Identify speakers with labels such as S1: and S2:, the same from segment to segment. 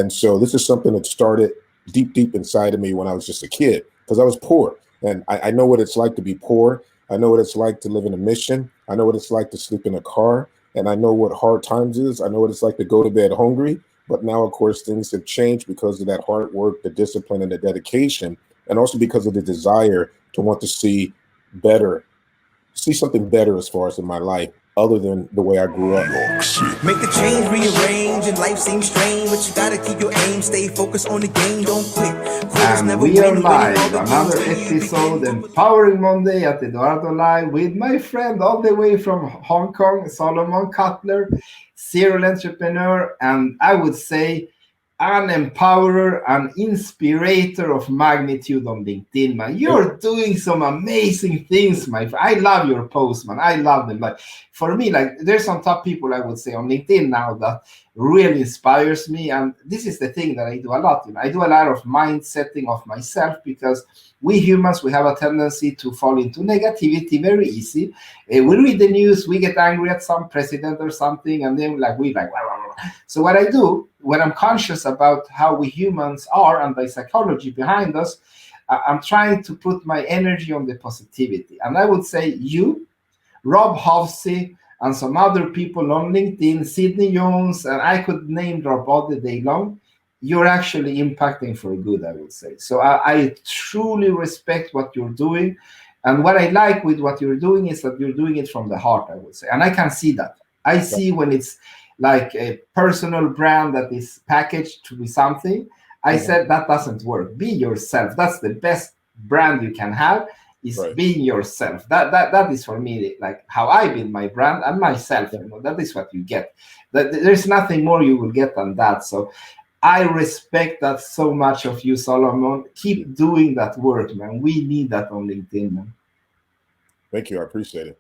S1: And so this is something that started deep inside of me when I was just a kid, because I was poor. And I know what it's like to be poor. I know what it's like to live in a mission. I know what it's like to sleep in a car. And I know what hard times is. I know what it's like to go to bed hungry. But now, of course, things have changed because of that hard work, the discipline, and the dedication, and also because of the desire to want to see something better as far as in my life, other than the way I grew up.
S2: Make the change, rearrange, and life seems strange, but you gotta keep your aim, stay focused on the game, don't quit.
S3: And we are live, another episode, Empowering Monday at Eduardo.live with my friend all the way from Hong Kong, Solomon Cutler, serial entrepreneur, and I would say an empowerer, an inspirator of magnitude on LinkedIn, man. You're doing some amazing things, my friend. I love your posts, man. I love them. Like, for me, like, there's some top people, I would say, on LinkedIn now that really inspires me. And this is the thing that I do a lot. You know, I do a lot of mind setting of myself, because we humans, we have a tendency to fall into negativity very easy. We read the news, we get angry at some president or something, and then we like, blah, blah, blah. So what I do when I'm conscious about how we humans are and the psychology behind us, I'm trying to put my energy on the positivity. And I would say you, Rob Hovsey, and some other people on LinkedIn, Sidney Jones, and I could name drop all the day long, you're actually impacting for good, I would say. So I truly respect what you're doing. And what I like with what you're doing is that you're doing it from the heart, I would say. And I can see that. I see when it's like a personal brand that is packaged to be something. I said that doesn't work. Be yourself. That's the best brand you can have, is being yourself. That is for me like how I build my brand and myself. You know, that is what you get. There's nothing more you will get than that. So I respect that so much of you, Solomon. Keep doing that work, man. We need that on LinkedIn, man.
S1: Thank you. I appreciate it.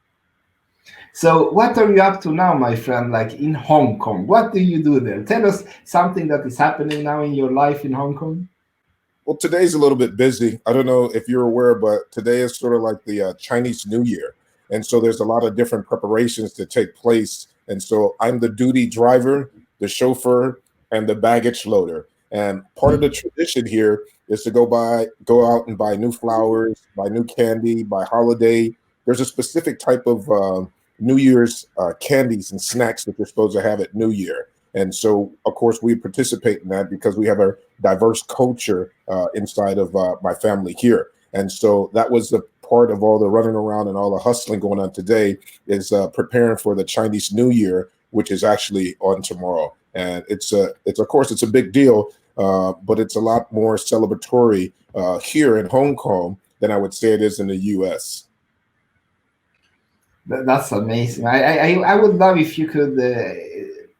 S3: So what are you up to now, my friend, like in Hong Kong? What do you do there? Tell us something that is happening now in your life in Hong Kong.
S1: Well, today's a little bit busy. I don't know if you're aware, but today is sort of like the Chinese New Year. And so there's a lot of different preparations to take place. And so I'm the duty driver, the chauffeur, and the baggage loader. And part of the tradition here is to go out and buy new flowers, buy new candy, buy holiday. There's a specific type of New Year's candies and snacks that you're supposed to have at New Year. And so, of course, we participate in that because we have a diverse culture inside of my family here. And so that was the part of all the running around and all the hustling going on today, is preparing for the Chinese New Year, which is actually on tomorrow. And it's of course, it's a big deal, but it's a lot more celebratory here in Hong Kong than I would say it is in the U.S.
S3: That's amazing. I would love if you could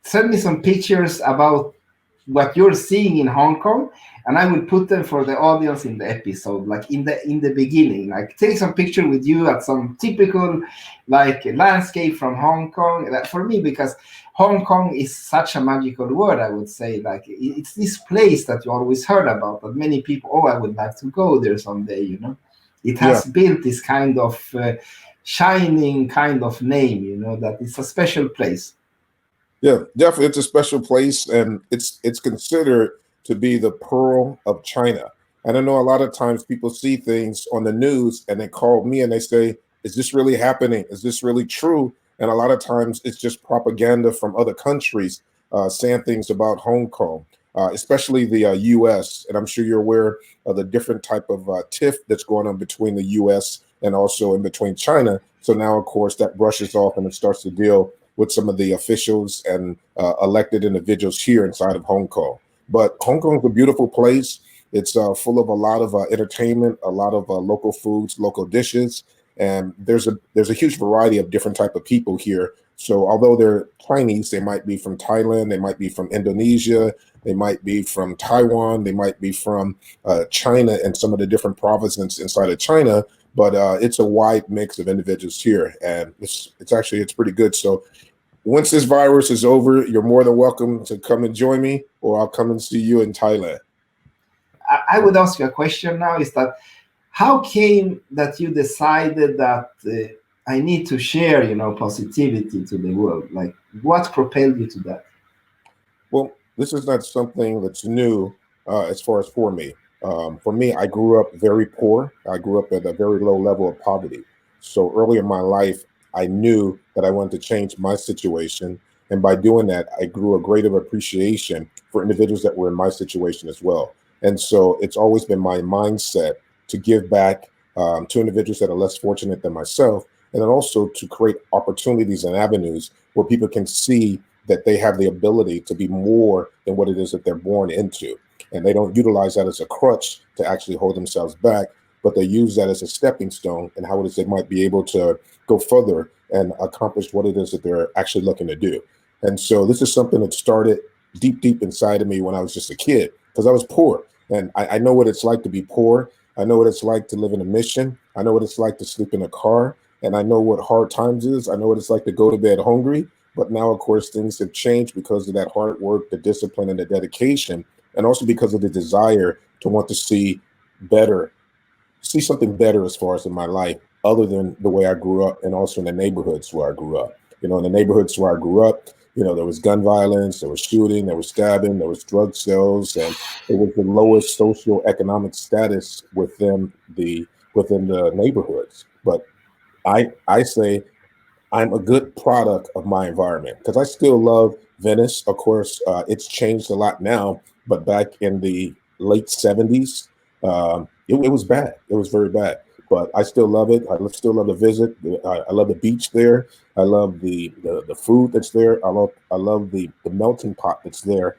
S3: send me some pictures about what you're seeing in Hong Kong, and I will put them for the audience in the episode, like in the beginning. Like, take some picture with you at some typical like landscape from Hong Kong. That for me, because Hong Kong is such a magical word, I would say. Like, it's this place that you always heard about, that many people, I would like to go there someday. You know, it has built this kind of shining kind of name. You know, that it's a special place.
S1: Yeah, definitely. It's a special place, and it's considered to be the pearl of China. And I know a lot of times people see things on the news and they call me and they say, is this really happening? Is this really true? And a lot of times it's just propaganda from other countries saying things about Hong Kong, especially the U.S. And I'm sure you're aware of the different type of tiff that's going on between the U.S. and also in between China. So now, of course, that brushes off and it starts to deal with some of the officials and elected individuals here inside of Hong Kong. But Hong Kong is a beautiful place. It's full of a lot of entertainment, a lot of local foods, local dishes, and there's a huge variety of different type of people here. So although they're Chinese, they might be from Thailand, they might be from Indonesia, they might be from Taiwan, they might be from China and some of the different provinces inside of China. But it's a wide mix of individuals here, and it's pretty good. So once this virus is over, you're more than welcome to come and join me, or I'll come and see you in Thailand.
S3: I would ask you a question now, is that how came that you decided that I need to share, positivity to the world? Like, what propelled you to that?
S1: Well, this is not something that's new as far as for me. For me, I grew up very poor. I grew up at a very low level of poverty. So early in my life, I knew that I wanted to change my situation. And by doing that, I grew a greater appreciation for individuals that were in my situation as well. And so it's always been my mindset to give back to individuals that are less fortunate than myself, and then also to create opportunities and avenues where people can see that they have the ability to be more than what it is that they're born into. And they don't utilize that as a crutch to actually hold themselves back, but they use that as a stepping stone and how it is they might be able to go further and accomplish what it is that they're actually looking to do. And so this is something that started deep, deep inside of me when I was just a kid, because I was poor. And I know what it's like to be poor. I know what it's like to live in a mission. I know what it's like to sleep in a car. And I know what hard times is. I know what it's like to go to bed hungry. But now, of course, things have changed because of that hard work, the discipline, and the dedication, and also because of the desire to want to see something better as far as in my life, other than the way I grew up, and also in the neighborhoods where I grew up. In the neighborhoods where I grew up, there was gun violence, there was shooting, there was stabbing, there was drug sales, and it was the lowest social economic status within the neighborhoods. But I say I'm a good product of my environment, because I still love Venice. Of course, it's changed a lot now, but back in the late '70s, it was bad. It was very bad. But I still love it. Still love to visit. I love the beach there. I love the food that's there. I love the melting pot that's there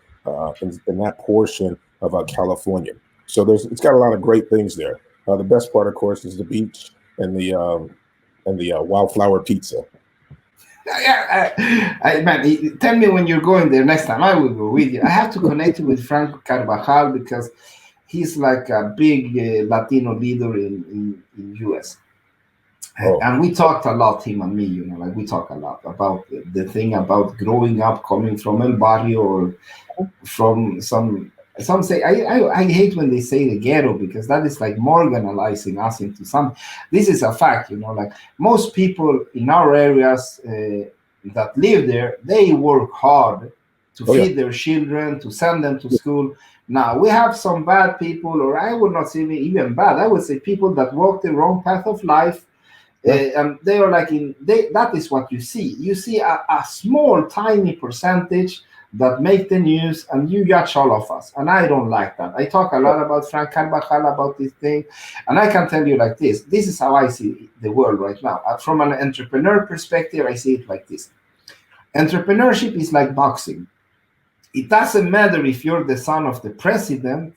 S1: in that portion of California. So it's got a lot of great things there. The best part, of course, is the beach and the wildflower pizza.
S3: Man, tell me when you're going there next time. I will go with you. I have to connect you with Frank Carvajal because he's like a big Latino leader in US.
S1: Oh,
S3: And we talked a lot, him and me, like we talk a lot about the thing about growing up, coming from El Barrio or from some say I hate when they say the ghetto, because that is like marginalizing us into some. This is a fact, like most people in our areas that live there, they work hard to
S1: oh yeah,
S3: feed their children, to send them to school. Now we have some bad people, or I would not say even bad, I would say people that walk the wrong path of life.
S1: yeah,
S3: And they are like that is what you see. You see a small, tiny percentage that make the news, and you judge all of us. And I don't like that. I talk a lot about Frank Carvajal about this thing, and I can tell you like this. This is how I see the world right now. From an entrepreneur perspective, I see it like this. Entrepreneurship is like boxing. It doesn't matter if you're the son of the president.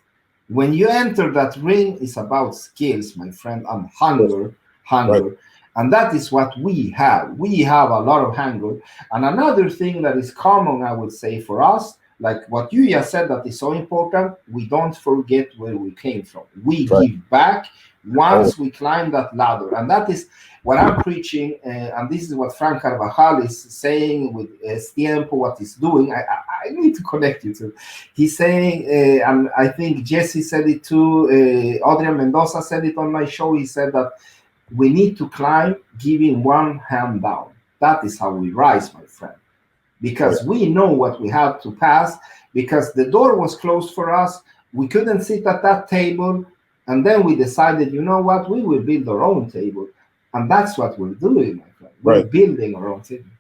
S3: When you enter that ring, it's about skills, my friend, and hunger,
S1: right,
S3: hunger. And that is what we have. We have a lot of hunger. And another thing that is common, I would say, for us, like what you just said, that is so important, we don't forget where we came from. We
S1: right.
S3: give back
S1: Oh,
S3: once we climb that ladder. And that is what I'm preaching, and this is what Frank Carvajal is saying with Tiempo, what he's doing. I need to connect you to. He's saying, and I think Jesse said it too, Adrian Mendoza said it on my show. He said that we need to climb giving one hand down. That is how we rise, my friend,
S1: oh
S3: because
S1: yeah,
S3: we know what we have to pass, because the door was closed for us. We couldn't sit at that table. And then we decided, you know what, we will build our own table. And that's what we're doing, my friend. We're
S1: right.
S3: building our own table.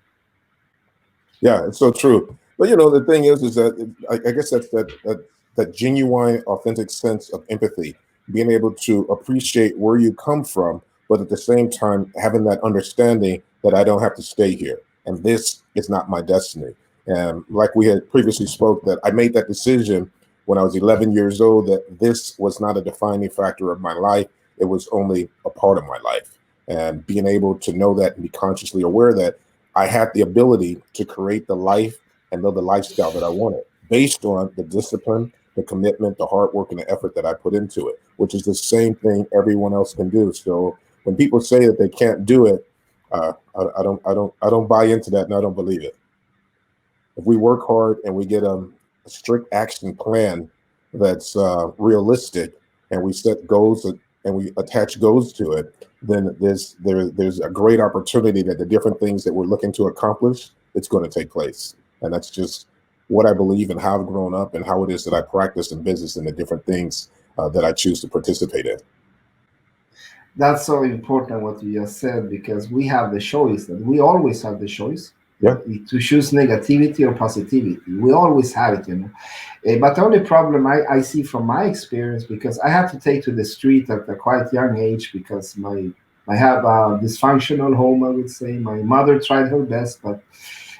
S1: Yeah, it's so true. But the thing is that I guess that's that genuine, authentic sense of empathy, being able to appreciate where you come from, but at the same time having that understanding that I don't have to stay here, and this is not my destiny. And like we had previously spoke, that I made that decision when I was 11 years old, that this was not a defining factor of my life. It was only a part of my life, and being able to know that and be consciously aware that I had the ability to create the life and live the lifestyle that I wanted based on the discipline, the commitment, the hard work, and the effort that I put into it, which is the same thing everyone else can do. So when people say that they can't do it, I don't buy into that, and I don't believe it. If we work hard and we get a strict action plan that's realistic, and we set goals and we attach goals to it, then there's a great opportunity that the different things that we're looking to accomplish, it's going to take place. And that's just what I believe and how I've grown up and how it is that I practice in business and the different things that I choose to participate in.
S3: That's so important what you just said, because we have the choice, that we always have the choice
S1: Yeah.
S3: to choose negativity or positivity. We always have it, you know. But the only problem I see from my experience, because I had to take to the street at a quite young age, because I have a dysfunctional home, I would say. My mother tried her best, but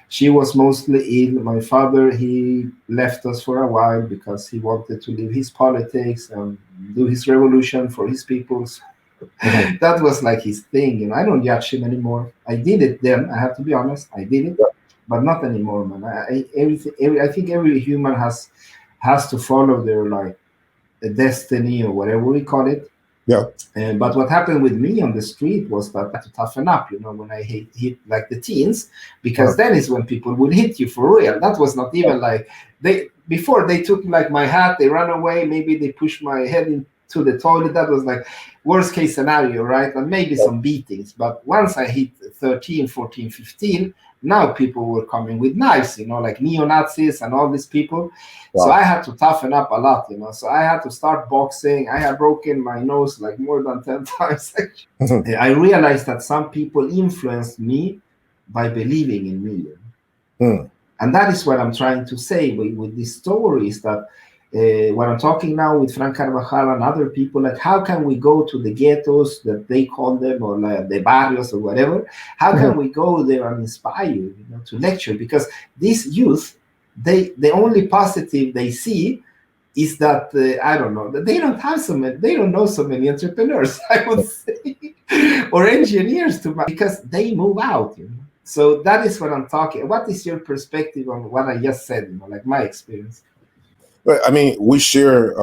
S3: she was mostly ill. My father, he left us for a while because he wanted to live his politics and do his revolution for his peoples.
S1: Mhm.
S3: That was like his thing, and I don't judge him anymore. I did it then. I have to be honest. I did it, but not anymore, man. I think every human has to follow their like a destiny or whatever we call it.
S1: Yeah.
S3: But what happened with me on the street was that I had to toughen up, you know, when I hit like the teens, because then is when people would hit you for real. That was not even like before they took like my hat, they ran away, maybe they pushed my head into the toilet. That was like worst case scenario, right? And maybe some beatings. But once I hit 13, 14, 15, now people were coming with knives, you know, like neo-Nazis and all these people. So I had to toughen up a lot, you know. So I had to start boxing. I had broken my nose like more than 10 times. I realized that some people influenced me by believing in me. And that is what I'm trying to say with these stories, that when I'm talking now with Frank Carvajal and other people, like how can we go to the ghettos that they call them, or like the barrios or whatever? How can we go there and inspire you, you know, to lecture? Because these youth, the only positive they see is that I don't know, that they don't have they don't know so many entrepreneurs, I would say, or engineers because they move out, you know. So that is what I'm talking. What is your perspective on what I just said? You know, like my experience.
S1: But I mean, we share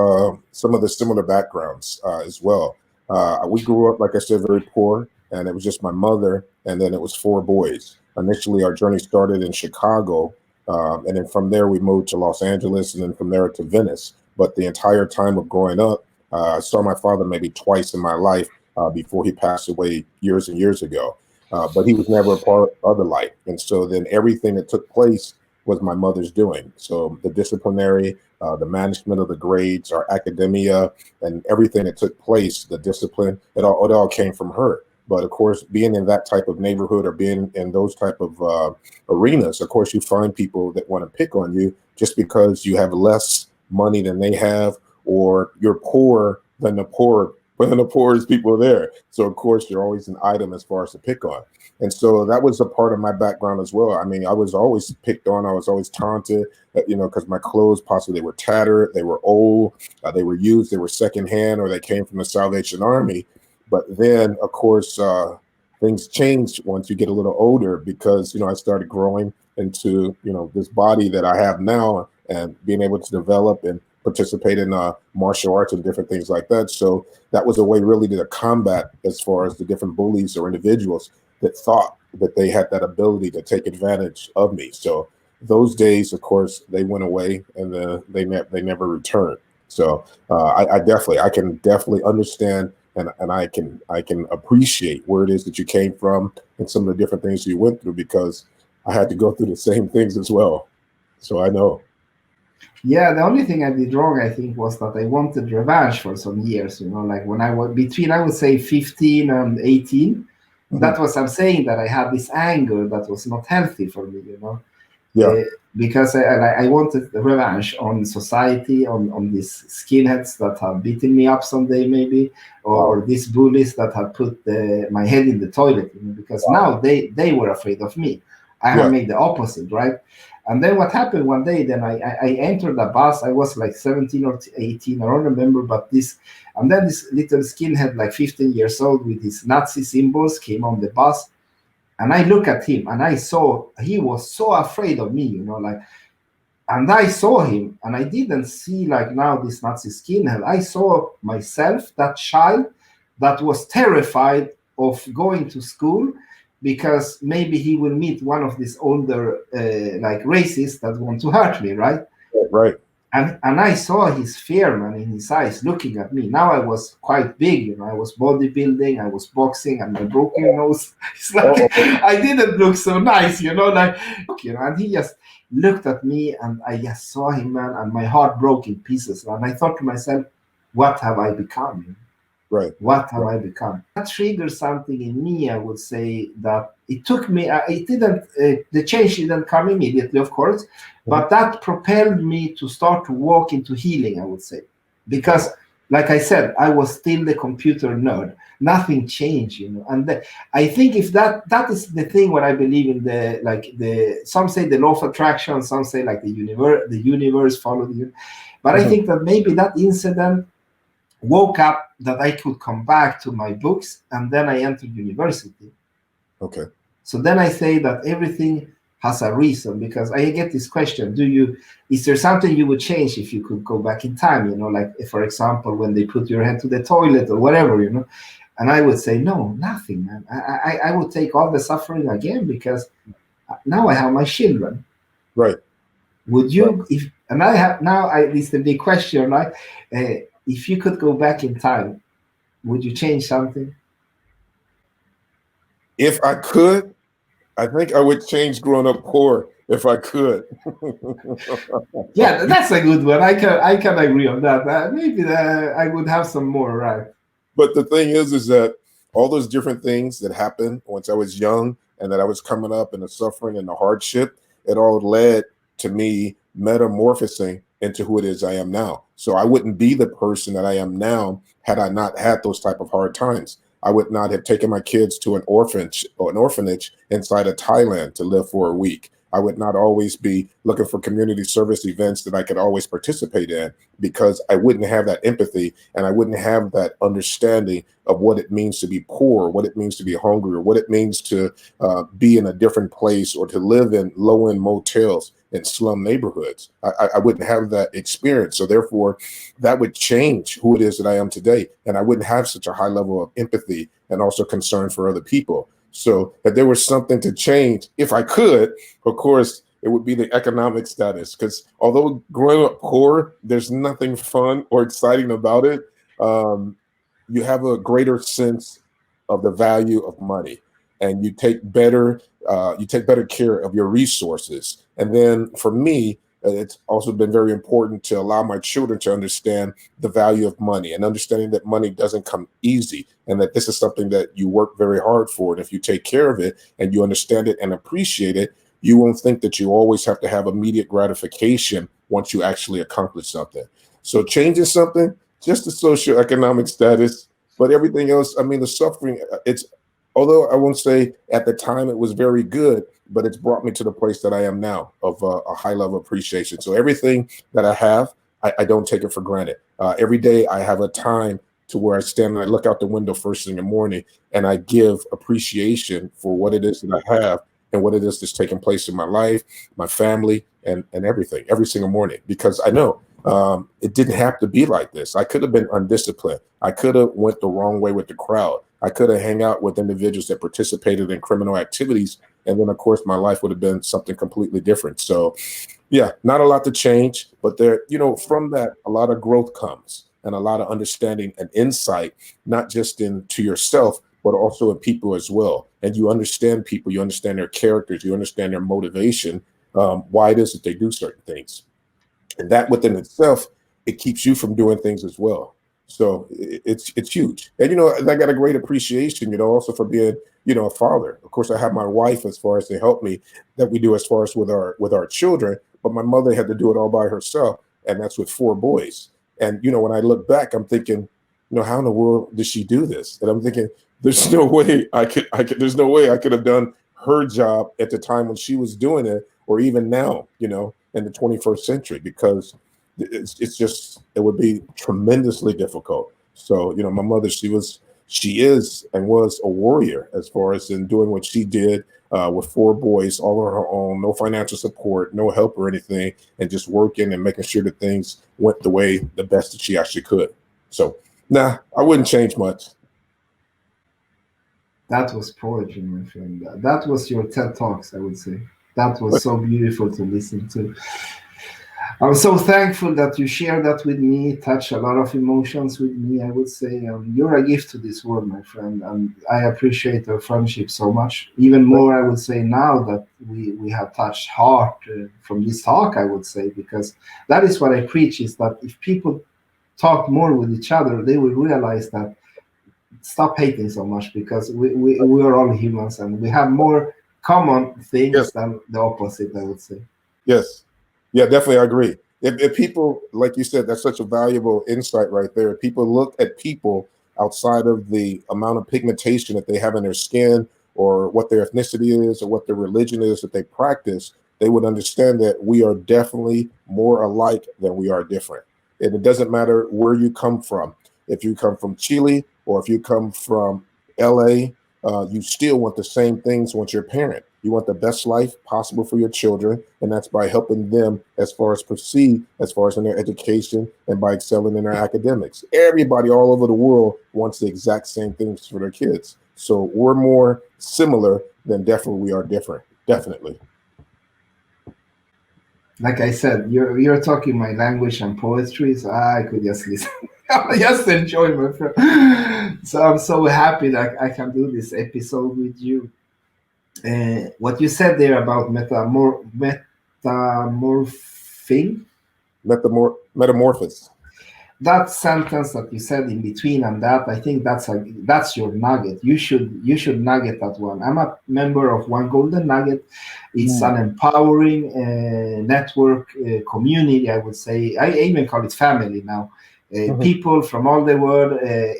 S1: some of the similar backgrounds as well. We grew up, like I said, very poor, and it was just my mother, and then it was four boys. Initially, our journey started in Chicago, and then from there we moved to Los Angeles, and then from there to Venice. But the entire time of growing up, I saw my father maybe twice in my life before he passed away years and years ago. But he was never a part of the life, and so then everything that took place was my mother's doing. So the disciplinary, the management of the grades, our academia, and everything that took place, the discipline, it all came from her. But of course, being in that type of neighborhood or being in those type of arenas, of course, you find people that want to pick on you just because you have less money than they have, or you're poorer than the poorest people there. So of course, you're always an item as far as to pick on. And so that was a part of my background as well. I mean, I was always picked on. I was always taunted, you know, because my clothes possibly they were tattered, they were old, they were used, they were secondhand, or they came from the Salvation Army. But then, of course, things changed once you get a little older, because, you know, I started growing into, you know, this body that I have now, and being able to develop and participate in martial arts and different things like that. So that was a way really to combat as far as the different bullies or individuals that thought that they had that ability to take advantage of me. So those days, of course, they went away, and they never returned. So I can definitely understand, and I can appreciate where it is that you came from and some of the different things you went through, because I had to go through the same things as well. So I know.
S3: Yeah, the only thing I did wrong, I think, was that I wanted revenge for some years. You know, like when I was between, I would say, 15 and 18. That was, I'm saying, that I had this anger that was not healthy for me. You know,
S1: Yeah.
S3: because I wanted the revenge on society, on these skinheads that had beaten me up someday, maybe, or these bullies that had put my head in the toilet. You know, because now they were afraid of me. I have made the opposite, right? And then what happened one day, then I entered the bus. I was like 17 or 18, I don't remember, but and then this little skinhead, like 15 years old, with his Nazi symbols came on the bus. And I look at him, and I saw he was so afraid of me, you know, like, and I saw him, and I didn't see like now this Nazi skinhead. I saw myself, that child that was terrified of going to school, because maybe he will meet one of these older like racists that want to hurt me, right?
S1: Right.
S3: And I saw his fear, man, in his eyes looking at me. Now I was quite big, you know, I was bodybuilding, I was boxing, and my broken nose. It's like
S1: Uh-oh.
S3: I didn't look so nice, you know, like, you know, and he just looked at me, and I just saw him, man, and my heart broke in pieces. And I thought to myself, what have I become?
S1: Right.
S3: What have
S1: Right.
S3: I become? That triggered something in me. I would say that it took me. It didn't. The change didn't come immediately, of course,
S1: Mhm.
S3: but that propelled me to start to walk into healing. I would say, because,
S1: Wow.
S3: like I said, I was still the computer nerd. Nothing changed, you know. And I think if that is the thing what I believe in, the like the some say the law of attraction, some say like the universe follow the. But I
S1: Mhm.
S3: think that maybe that incident woke up that I could come back to my books, and then I entered university.
S1: Okay.
S3: So then I say that everything has a reason, because I get this question: is there something you would change if you could go back in time? You know, like if, for example, when they put your head to the toilet or whatever, you know. And I would say, no, nothing, man. I would take all the suffering again, because now I have my children.
S1: Right.
S3: Would
S1: Right.
S3: you, if, and I have now, it's the big question, right? If you could go back in time, would you change something?
S1: If I could, I think I would change growing up poor if I could.
S3: Yeah, that's a good one. I can agree on that. Maybe I would have some more, right?
S1: But the thing is that all those different things that happened once I was young and that I was coming up and the suffering and the hardship, it all led to me metamorphosing into who it is I am now. So I wouldn't be the person that I am now had I not had those type of hard times. I would not have taken my kids to an orphanage inside of Thailand to live for a week. I would not always be looking for community service events that I could always participate in, because I wouldn't have that empathy and I wouldn't have that understanding of what it means to be poor, what it means to be hungry, or what it means to be in a different place or to live in low-end motels in slum neighborhoods. I wouldn't have that experience. So therefore, that would change who it is that I am today. And I wouldn't have such a high level of empathy and also concern for other people. So if there was something to change, if I could, of course, it would be the economic status. Because although growing up poor, there's nothing fun or exciting about it. Um, you have a greater sense of the value of money, and you take better care of your resources. And then for me, it's also been very important to allow my children to understand the value of money and understanding that money doesn't come easy and that this is something that you work very hard for. And if you take care of it and you understand it and appreciate it, you won't think that you always have to have immediate gratification once you actually accomplish something. So changing something, just the socioeconomic status, but everything else, I mean, the suffering, it's, although I won't say at the time it was very good, but it's brought me to the place that I am now of a high level appreciation. So everything that I have, I don't take it for granted. Every day I have a time to where I stand and I look out the window first thing in the morning and I give appreciation for what it is that I have and what it is that's taking place in my life, my family, and everything every single morning, because I know it didn't have to be like this. I could have been undisciplined. I could have went the wrong way with the crowd. I could have hang out with individuals that participated in criminal activities, and then of course my life would have been something completely different. So yeah, not a lot to change, but there, from that, a lot of growth comes and a lot of understanding and insight, not just into yourself, but also in people as well. And you understand people, you understand their characters, you understand their motivation, why it is that they do certain things. And that within itself, it keeps you from doing things as well. So it's huge. And I got a great appreciation, also for being, a father. Of course, I have my wife as far as to help me that we do as far as with our children, but my mother had to do it all by herself, and that's with 4 boys. And when I look back, I'm thinking, how in the world did she do this? And I'm thinking, there's no way there's no way I could have done her job at the time when she was doing it, or even now, in the 21st century, because it's just, it would be tremendously difficult. So, my mother, she is and was a warrior as far as in doing what she did, with 4 boys all on her own, no financial support, no help or anything, and just working and making sure that things went the best that she actually could. So, nah, I wouldn't change much.
S3: That was poetry, my friend. That was your TED Talks, I would say. That was so beautiful to listen to. I'm so thankful that you share that with me, touch a lot of emotions with me, I would say. You're a gift to this world, my friend, and I appreciate our friendship so much. Even more, I would say, now that we have touched heart from this talk, I would say, because that is what I preach, is that if people talk more with each other, they will realize that stop hating so much, because we are all humans and we have more common
S1: Yes,
S3: things than the opposite, I would say.
S1: yes, yeah, definitely, I agree. If people, like you said, that's such a valuable insight right there. If people look at people outside of the amount of pigmentation that they have in their skin, or what their ethnicity is, or what their religion is that they practice, they would understand that we are definitely more alike than we are different. And it doesn't matter where you come from. If you come from Chile or if you come from LA, you still want the same things with your parent. You want the best life possible for your children, and that's by helping them as far as proceed, as far as in their education, and by excelling in their academics. Everybody all over the world wants the exact same things for their kids. So we're more similar than definitely we are different. Definitely.
S3: Like I said, you're talking my language and poetry, so I could just listen. Just enjoy, my friend. So I'm so happy that I can do this episode with you. What you said there about metamorphing,
S1: Metamorphosis.
S3: that sentence that you said in between, and that, I think that's your nugget. You should nugget that one. I'm a member of one golden nugget. It's
S1: Mm.
S3: an empowering network community, I would say. I even call it family now.
S1: Mhm.
S3: People from all the world,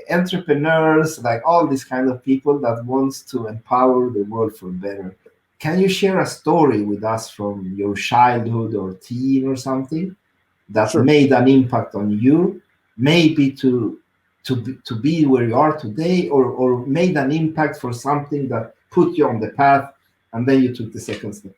S3: entrepreneurs, like all these kind of people that wants to empower the world for better. Can you share a story with us from your childhood or teen or something that
S1: Sure.
S3: made an impact on you, maybe to be where you are today, or made an impact for something that put you on the path, and then you took the second step?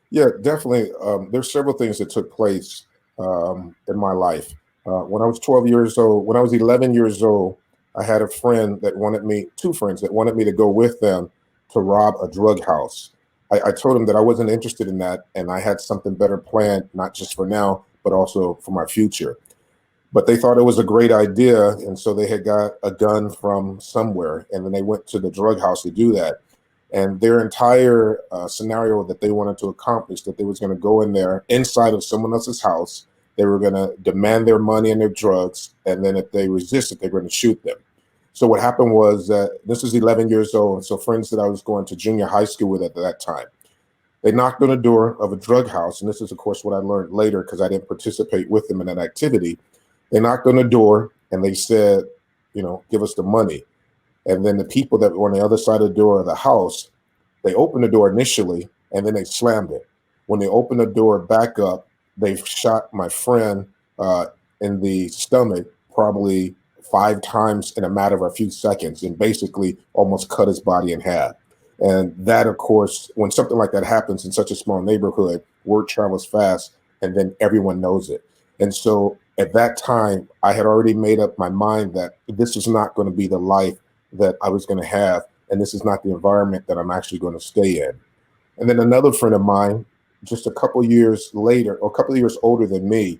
S1: Yeah, definitely. There's several things that took place in my life. When I was 12 years old, when I was 11 years old, I had a friend that wanted me, two friends that wanted me to go with them to rob a drug house. I told them that I wasn't interested in that, and I had something better planned, not just for now, but also for my future. But they thought it was a great idea, and so they had got a gun from somewhere, and then they went to the drug house to do that. And their entire scenario that they wanted to accomplish, that they was going to go in there inside of someone else's house, they were going to demand their money and their drugs, and then if they resisted, they were going to shoot them. So what happened was that this was 11 years old, and so friends that I was going to junior high school with at that time, they knocked on the door of a drug house, and this is, of course, what I learned later because I didn't participate with them in that activity. They knocked on the door and they said, give us the money. And then the people that were on the other side of the door of the house, they opened the door initially and then they slammed it. When they opened the door back up, they shot my friend in the stomach probably 5 times in a matter of a few seconds and basically almost cut his body in half. And that, of course, when something like that happens in such a small neighborhood, word travels fast and then everyone knows it. And so at that time, I had already made up my mind that this is not going to be the life that I was going to have. And this is not the environment that I'm actually going to stay in. And then another friend of mine, just a couple years later, or a couple of years older than me,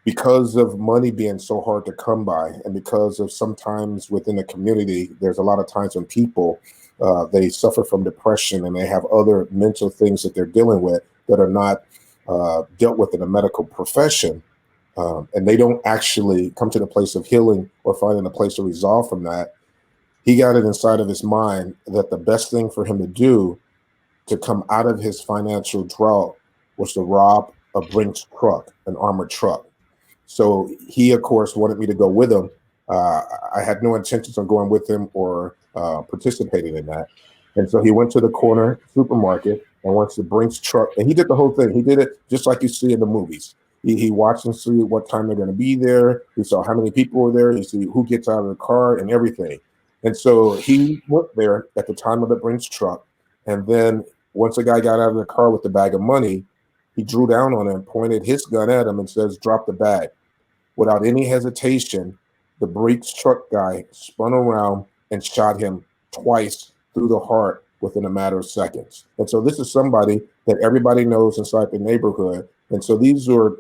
S1: because of money being so hard to come by, and because of sometimes within the community, there's a lot of times when people they suffer from depression and they have other mental things that they're dealing with that are not dealt with in the medical profession, and they don't actually come to the place of healing or finding a place to resolve from that. He got it inside of his mind that the best thing for him to do to come out of his financial drought was to rob a Brinks truck, an armored truck. So he, of course, wanted me to go with him. I had no intentions of going with him or participating in that. And so he went to the corner supermarket and went to Brinks truck, and he did the whole thing. He did it just like you see in the movies. He watched and see what time they're going to be there. He saw how many people were there. He see who gets out of the car and everything. And so he went there at the time of the Brinks truck. And then once the guy got out of the car with the bag of money, he drew down on him, pointed his gun at him, and says, "Drop the bag." Without any hesitation, the Brinks truck guy spun around and shot him twice through the heart within a matter of seconds. And so this is somebody that everybody knows inside the neighborhood And so these are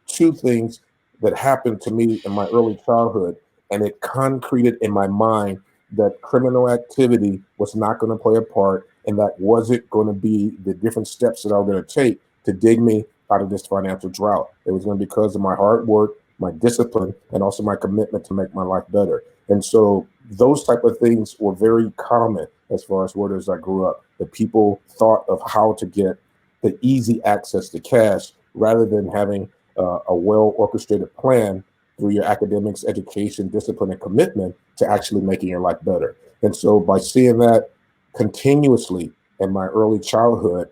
S1: two things that happened to me in my early childhood, and it concreted in my mind that criminal activity was not going to play a part, and that wasn't going to be the different steps that I was going to take to dig me out of this financial drought. It was going to be because of my hard work, my discipline, and also my commitment to make my life better. And so those type of things were very common as far as where as I grew up. That people thought of how to get the easy access to cash rather than having a well orchestrated plan through your academics, education, discipline, and commitment to actually making your life better. And so by seeing that continuously in my early childhood,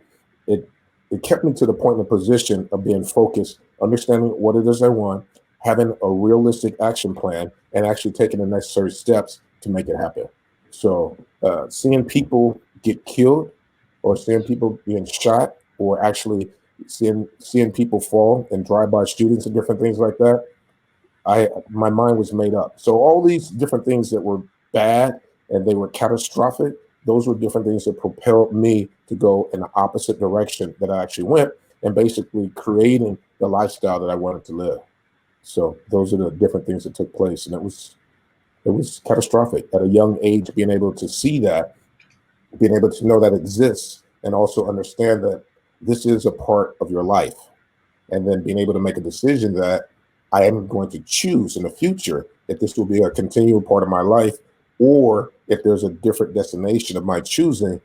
S1: it kept me to the point and position of being focused, understanding what it is I want, having a realistic action plan, and actually taking the necessary steps to make it happen. So seeing people get killed, or seeing people being shot, or actually seeing people fall and drive-by shootings and different things like that, my mind was made up. So all these different things that were bad and they were catastrophic, those were different things that propelled me to go in the opposite direction that I actually went, and basically creating the lifestyle that I wanted to live. So those are the different things that took place, and it was catastrophic at a young age, being able to see that, being able to know that exists, and also understand that this is a part of your life, and then being able to make a decision that I am going to choose in the future if this will be a continual part of my life, or if there's a different destination of my choosing,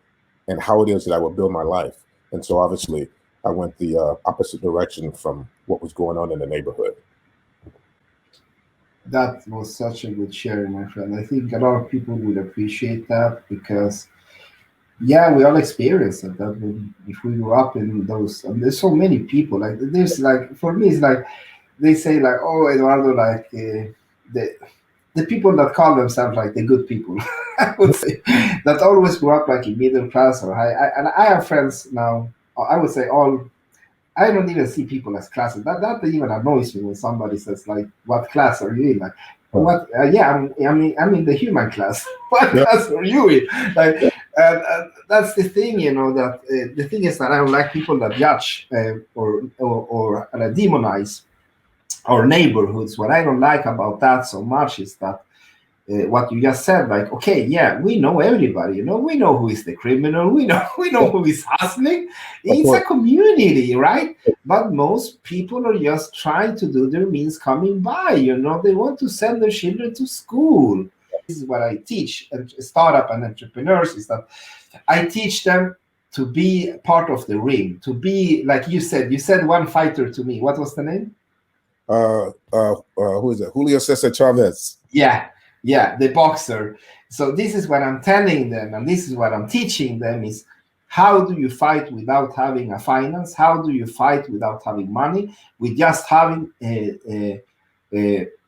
S1: and how it is that I will build my life. And so obviously I went the opposite direction from what was going on in the neighborhood.
S3: That was such a good sharing, my friend. I think a lot of people would appreciate that because, yeah, we all experience it. That if we grew up in those, and there's so many people. Like there's like for me, it's like they say like, oh, Eduardo, like the people that call themselves like the good people, I would say, that always grew up like in middle class or high. And I have friends now. I would say all. I don't even see people as classes. That even annoys me when somebody says like, "What class are you in?" Like, what? Yeah, I'm in the human class. What class are you in? Like, that's the thing, you know. That the thing is that I don't like people that judge or demonize our neighborhoods. What I don't like about that so much is that what you just said, like, okay, yeah, we know everybody, you know, we know who is the criminal, we know who is hustling. It's a community, right? But most people are just trying to do their means coming by, you know, they want to send their children to school. This is what I teach startup and entrepreneurs, is that I teach them to be part of the ring, to be like you said one fighter to me. What was the name?
S1: Who is it? Julio Cesar Chavez.
S3: Yeah, the boxer. So this is what I'm telling them, and this is what I'm teaching them: is how do you fight without having a finance? How do you fight without having money? With just having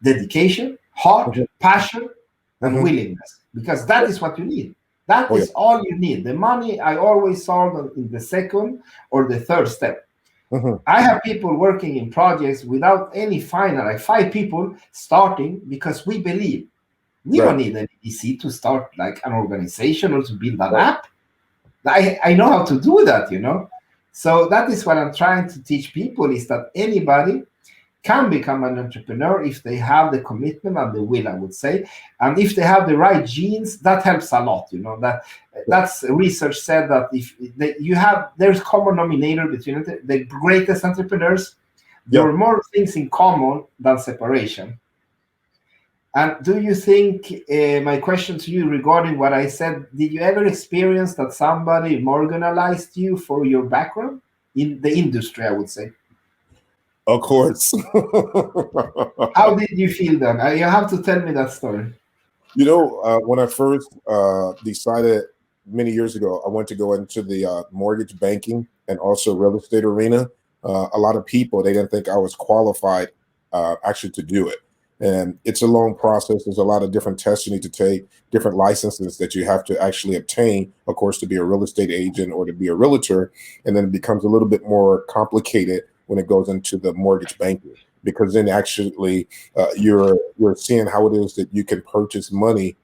S3: dedication, heart, passion, and willingness, because that is what you need. That is all you need. The money I always solve in the second or the third step. I have people working in projects without any final, like 5 people starting because we believe. We don't need an EDC to start like an organization or to build an app. I know how to do that, you know. So that is what I'm trying to teach people, is that anybody can become an entrepreneur if they have the commitment and the will, I would say. And if they have the right genes, that helps a lot, you know. That's research said that if there's common denominator between the greatest entrepreneurs, there are more things in common than separation. And do you think, my question to you regarding what I said, did you ever experience that somebody marginalized you for your background in the industry, I would say?
S1: Of course.
S3: How did you feel then? You have to tell me that story.
S1: You know, when I first decided many years ago, I went to go into the mortgage banking and also real estate arena. A lot of people, they didn't think I was qualified actually to do it. And it's a long process. There's a lot of different tests you need to take, different licenses that you have to actually obtain, of course, to be a real estate agent or to be a realtor. And then it becomes a little bit more complicated when it goes into the mortgage banking, because then actually you're seeing how it is that you can purchase money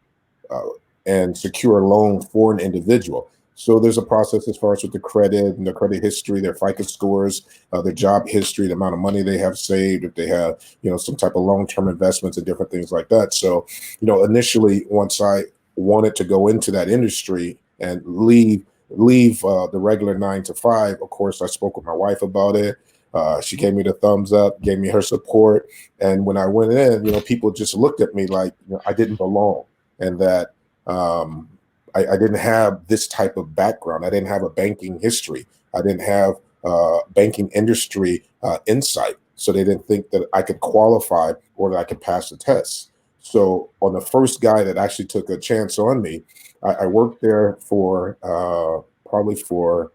S1: and secure a loan for an individual. So there's a process as far as with the credit and the credit history, their FICO scores, their job history, the amount of money they have saved, if they have, some type of long-term investments and different things like that. So, initially, once I wanted to go into that industry and leave the regular 9 to 5, of course, I spoke with my wife about it. She gave me the thumbs up, gave me her support. And when I went in, people just looked at me like I didn't belong, and that I didn't have this type of background. I didn't have a banking history. I didn't have banking industry insight. So they didn't think that I could qualify or that I could pass the test. So on the first guy that actually took a chance on me, I worked there for probably for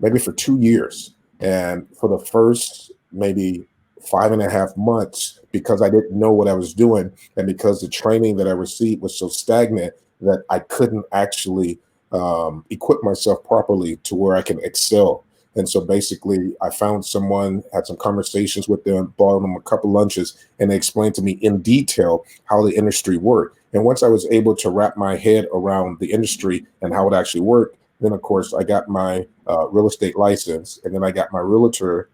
S1: maybe for 2 years. And for the first maybe 5.5 months, because I didn't know what I was doing, and because the training that I received was so stagnant that I couldn't actually equip myself properly to where I can excel. And so basically, I found someone, had some conversations with them, bought them a couple lunches, and they explained to me in detail how the industry worked. And once I was able to wrap my head around the industry and how it actually worked, then of course I got my real estate license, and then I got my realtor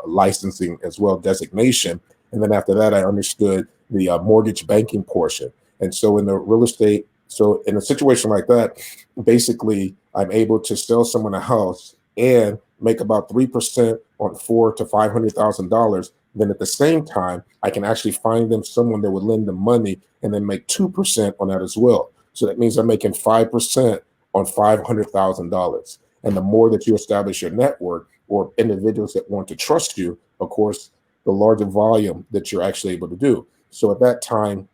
S1: licensing as well, designation. And then after that, I understood the mortgage banking portion. And so in the real estate, so in a situation like that, basically I'm able to sell someone a house and make about 3% on $400,000 to $500,000. Then at the same time, I can actually find them someone that would lend them money and then make 2% on that as well. So that means I'm making 5% on $500,000. And the more that you establish your network or individuals that want to trust you, of course, the larger volume that you're actually able to do. So at that time,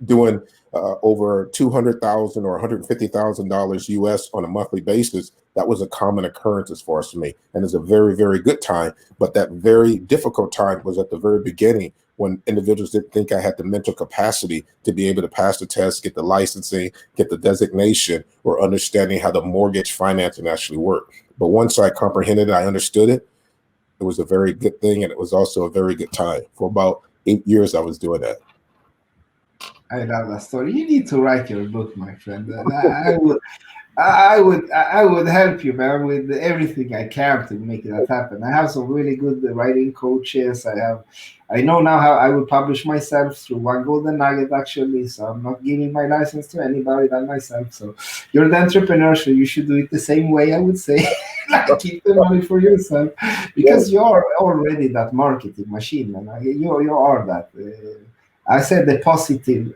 S1: doing over $200,000 or $150,000 US on a monthly basis, that was a common occurrence as far as for me. And it's a very, very good time. But that very difficult time was at the very beginning, when individuals didn't think I had the mental capacity to be able to pass the test, get the licensing, get the designation, or understanding how the mortgage financing actually worked. But once I comprehended it, I understood it, it was a very good thing. And it was also a very good time. For about 8 years, I was doing that.
S3: I love that story. You need to write your book, my friend. I would help you, man, with everything I can to make that happen. I have some really good writing coaches. I know now how I will publish myself through One Golden Nugget, actually. So I'm not giving my license to anybody than myself. So you're the entrepreneur, so you should do it the same way, I would say. Like, keep the money for yourself, because you're already that marketing machine, man. You are that. I said the positive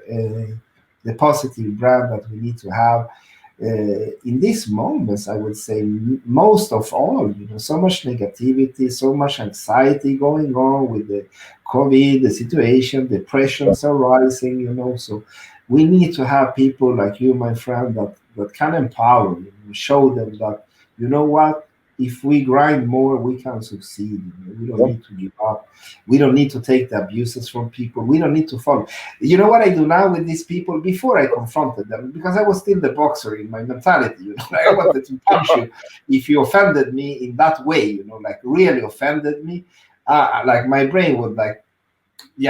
S3: brand that we need to have in these moments. I would say most of all, so much negativity, so much anxiety going on with the COVID, the situation, depressions are rising. So we need to have people like you, my friend, that can empower, show them that, you know what, if we grind more, we can succeed. We don't need to give up. We don't need to take the abuses from people. We don't need to follow. You know what I do now with these people? Before I confronted them, because I was still the boxer in my mentality. I wanted to punch you if you offended me in that way. Like really offended me. Like my brain would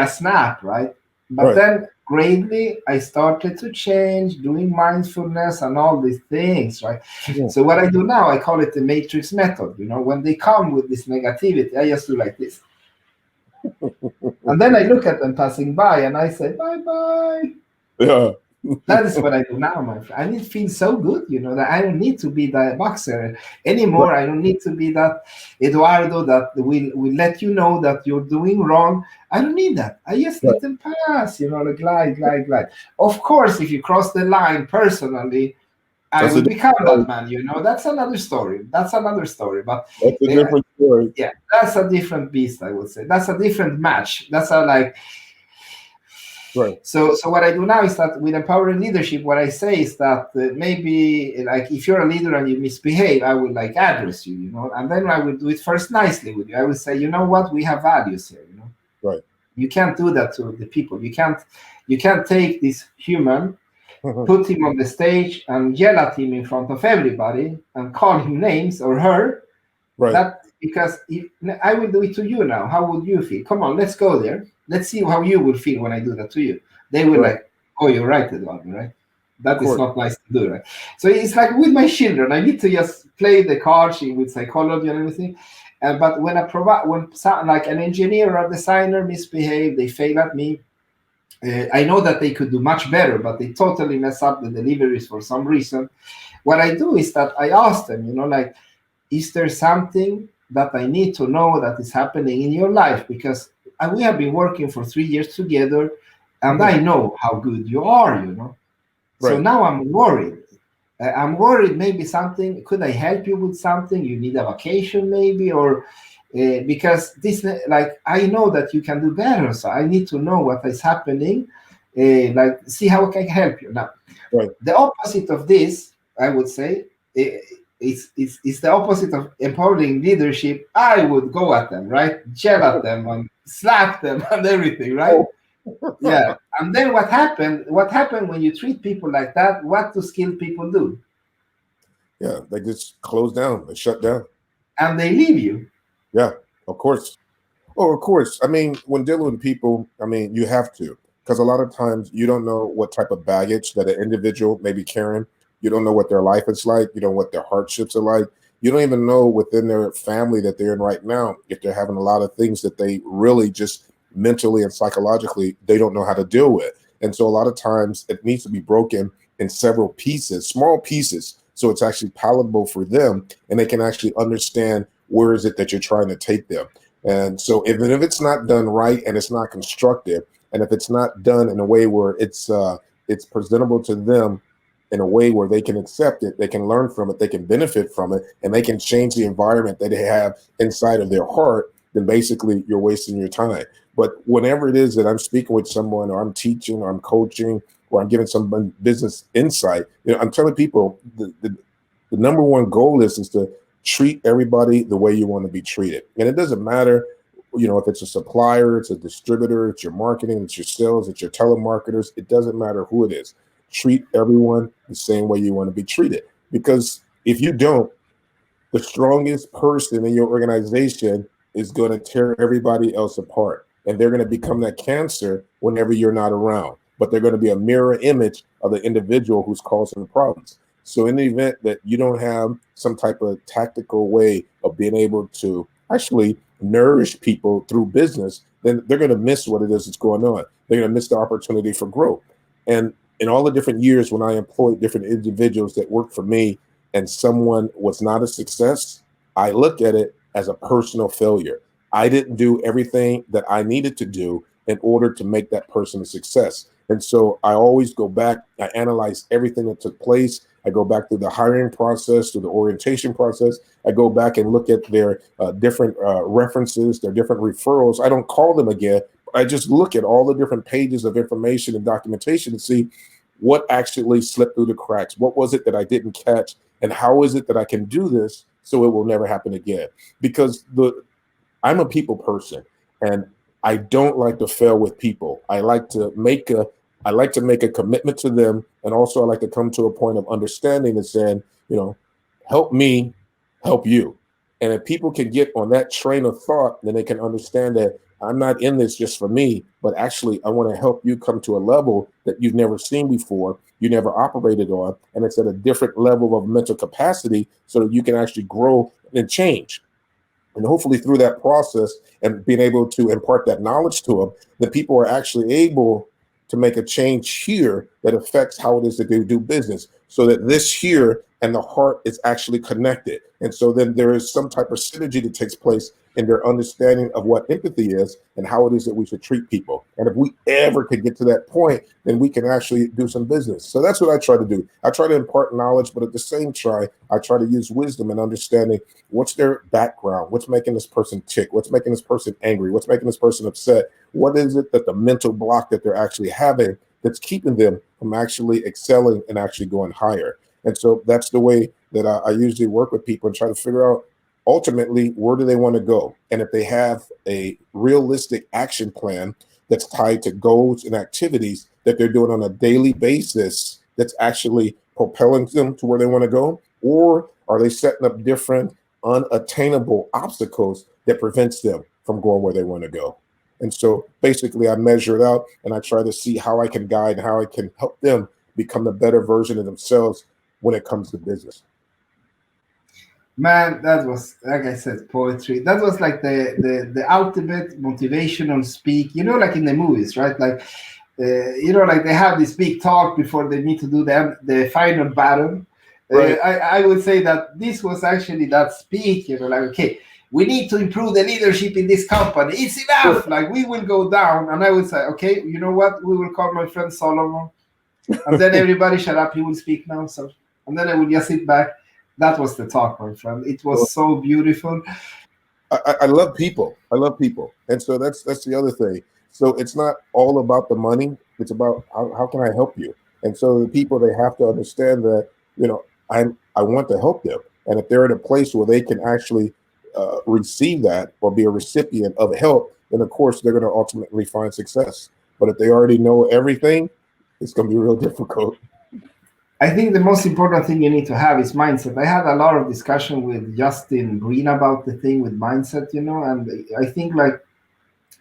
S3: snap, right? But then greatly I started to change, doing mindfulness and all these things, right? So what I do now, I call it the matrix method. When they come with this negativity, I just do like this. And then I look at them passing by and I say, bye-bye.
S1: Yeah.
S3: That is what I do now, my friend. And it feels so good, that I don't need to be the boxer anymore. I don't need to be that Eduardo that will let you know that you're doing wrong. I don't need that. I just let them pass, like glide. Of course, if you cross the line personally, I will become that man, That's another story. But
S1: that's a different story.
S3: Yeah, that's a different beast, I would say. That's a different match. That's a
S1: Right.
S3: So what I do now is that with empowering leadership, what I say is that maybe if you're a leader and you misbehave, I will address you, and then I will do it first nicely with you. I will say, you know what, we have values here,
S1: Right.
S3: You can't do that to the people. You can't take this human, put him on the stage and yell at him in front of everybody and call him names or her.
S1: Right.
S3: Because I will do it to you now. How would you feel? Come on, let's go there. Let's see how you will feel when I do that to you. They will oh, you're right, Eduardo, right? That is
S1: course.
S3: not nice to do, right? So it's like with my children, I need to just play the cards with psychology and everything. But when like an engineer or designer misbehave, they fail at me. I know that they could do much better, but they totally mess up the deliveries for some reason. What I do is that I ask them, like, is there something that I need to know that is happening in your life? Because we have been working for 3 years together, and I know how good you are. So
S1: Right.
S3: now I'm worried. I'm worried maybe something, could I help you with something? You need a vacation maybe, or because this, like, I know that you can do better. So I need to know what is happening, like see how I can help you. Now,
S1: Right.
S3: the opposite of this, I would say, it's the opposite of empowering leadership. I would go at them, right? Yell at them and slap them and everything, right? Yeah. And then what happened? What happened when you treat people like that? What do skilled people do?
S1: Yeah, they just close down, they shut down.
S3: And they leave you.
S1: Yeah, of course. Oh, of course. I mean, when dealing with people, I mean, you have to, because a lot of times you don't know what type of baggage that an individual may be carrying. You don't know what their life is like. You don't know what their hardships are like. You don't even know within their family that they're in right now if they're having a lot of things that they really just mentally and psychologically they don't know how to deal with. And so a lot of times it needs to be broken in several pieces, small pieces, so it's actually palatable for them and they can actually understand where is it that you're trying to take them. And so even if it's not done right and it's not constructive, and if it's not done in a way where it's presentable to them in a way where they can accept it, they can learn from it, they can benefit from it, and they can change the environment that they have inside of their heart, then basically you're wasting your time. But whenever it is that I'm speaking with someone or I'm teaching or I'm coaching or I'm giving someone business insight, I'm telling people the number one goal is to treat everybody the way you want to be treated. And it doesn't matter, if it's a supplier, it's a distributor, it's your marketing, it's your sales, it's your telemarketers, it doesn't matter who it is. Treat everyone the same way you want to be treated. Because if you don't, the strongest person in your organization is going to tear everybody else apart. And they're going to become that cancer whenever you're not around. But they're going to be a mirror image of the individual who's causing the problems. So in the event that you don't have some type of tactical way of being able to actually nourish people through business, then they're going to miss what it is that's going on. They're going to miss the opportunity for growth. And in all the different years when I employed different individuals that worked for me and someone was not a success, I look at it as a personal failure. I didn't do everything that I needed to do in order to make that person a success. And so I always go back, I analyze everything that took place. I go back through the hiring process, through the orientation process. I go back and look at their different references, their different referrals. I don't call them again. I just look at all the different pages of information and documentation to see what actually slipped through the cracks. What was it that I didn't catch? And how is it that I can do this so it will never happen again? Because I'm a people person, and I don't like to fail with people. I like to make a commitment to them, and also I like to come to a point of understanding and saying, help me, help you. And if people can get on that train of thought, then they can understand that I'm not in this just for me, but actually I want to help you come to a level that you've never seen before, you never operated on, and it's at a different level of mental capacity so that you can actually grow and change. And hopefully through that process and being able to impart that knowledge to them, the people are actually able to make a change here that affects how it is that they do business, so that this here and the heart is actually connected. And so then there is some type of synergy that takes place in their understanding of what empathy is and how it is that we should treat people. And if we ever could get to that point, then we can actually do some business. So that's what I try to do. I try to impart knowledge, but at the same time, I try to use wisdom and understanding what's their background, what's making this person tick, what's making this person angry, what's making this person upset, what is it that the mental block that they're actually having that's keeping them from actually excelling and actually going higher. And so that's the way that I usually work with people and try to figure out ultimately where do they want to go. And if they have a realistic action plan that's tied to goals and activities that they're doing on a daily basis that's actually propelling them to where they want to go, or are they setting up different unattainable obstacles that prevents them from going where they want to go? And so basically I measure it out and I try to see how I can guide and how I can help them become the better version of themselves when it comes to business.
S3: Man, that was, like I said, poetry. That was like the ultimate motivational speak. Like in the movies, right? Like, like they have this big talk before they need to do the final battle.
S1: Right.
S3: I would say that this was actually that speak. Like, okay, we need to improve the leadership in this company. It's enough. Like, we will go down. And I would say, okay, you know what? We will call my friend Solomon. And then everybody shut up. He will speak now. So, and then I will just sit back. That was the talk, my friend. It was so beautiful.
S1: I love people. I love people. And so that's the other thing. So it's not all about the money. It's about how can I help you? And so the people, they have to understand that, I want to help them. And if they're in a place where they can actually receive that or be a recipient of help, then of course they're going to ultimately find success. But if they already know everything, it's going to be real difficult.
S3: I think the most important thing you need to have is mindset. I had a lot of discussion with Justin Green about the thing with mindset, and I think like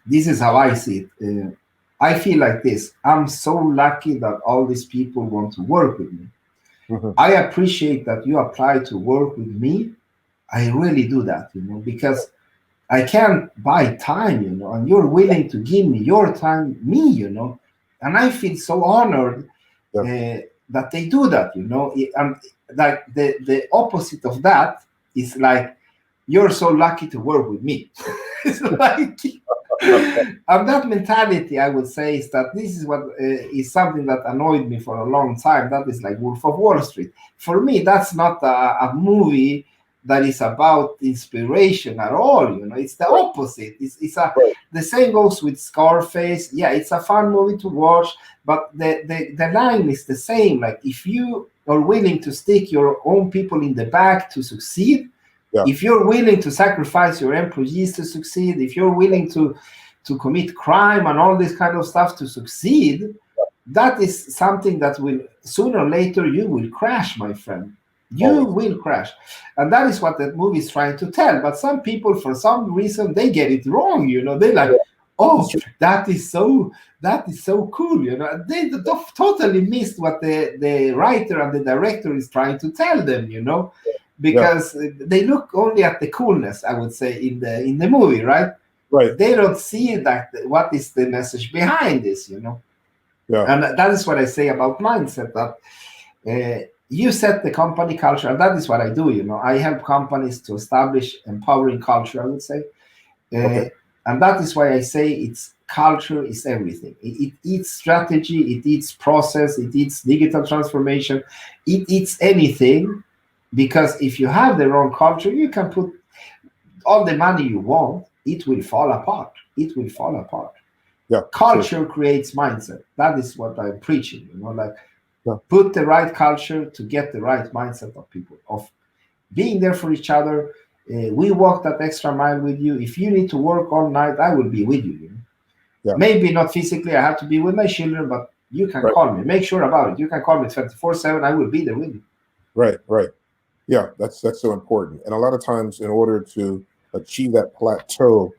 S3: this is how I see it. I feel like this. I'm so lucky that all these people want to work with me.
S1: Mhm.
S3: I appreciate that you apply to work with me. I really do that, because I can't buy time, and you're willing to give me your time, and I feel so honored that they do that, and like the opposite of that is like, you're so lucky to work with me. It's like, and that mentality, I would say, is that this is what is something that annoyed me for a long time. That is like Wolf of Wall Street. For me, that's not a movie that is about inspiration at all. It's the opposite. The same goes with Scarface. Yeah, it's a fun movie to watch, but the line is the same. Like, if you are willing to stick your own people in the back to succeed, if you're willing to sacrifice your employees to succeed, if you're willing to commit crime and all this kind of stuff to succeed, that is something that will, sooner or later, you will crash, my friend. You will crash. And that is what that movie is trying to tell. But some people, for some reason, they get it wrong. They're like, oh, that is so cool. They totally missed what the writer and the director is trying to tell them, because they look only at the coolness, I would say, in the movie, right?
S1: Right.
S3: They don't see that what is the message behind this,
S1: Yeah.
S3: And that is what I say about mindset, that you set the company culture, and that is what I do. I help companies to establish empowering culture, I would say. And that is why I say culture is everything. It eats strategy, it eats process, it eats digital transformation, it eats anything. Because if you have the wrong culture, you can put all the money you want, it will fall apart. It will fall apart.
S1: Yeah,
S3: culture creates mindset. That is what I'm preaching. Put the right culture to get the right mindset of people, of being there for each other. We walk that extra mile with you. If you need to work all night, I will be with you. Maybe not physically, I have to be with my children, but you can call me. Make sure about it. You can call me 24/7. I will be there with you.
S1: Right. Yeah, that's so important. And a lot of times, in order to achieve that plateau,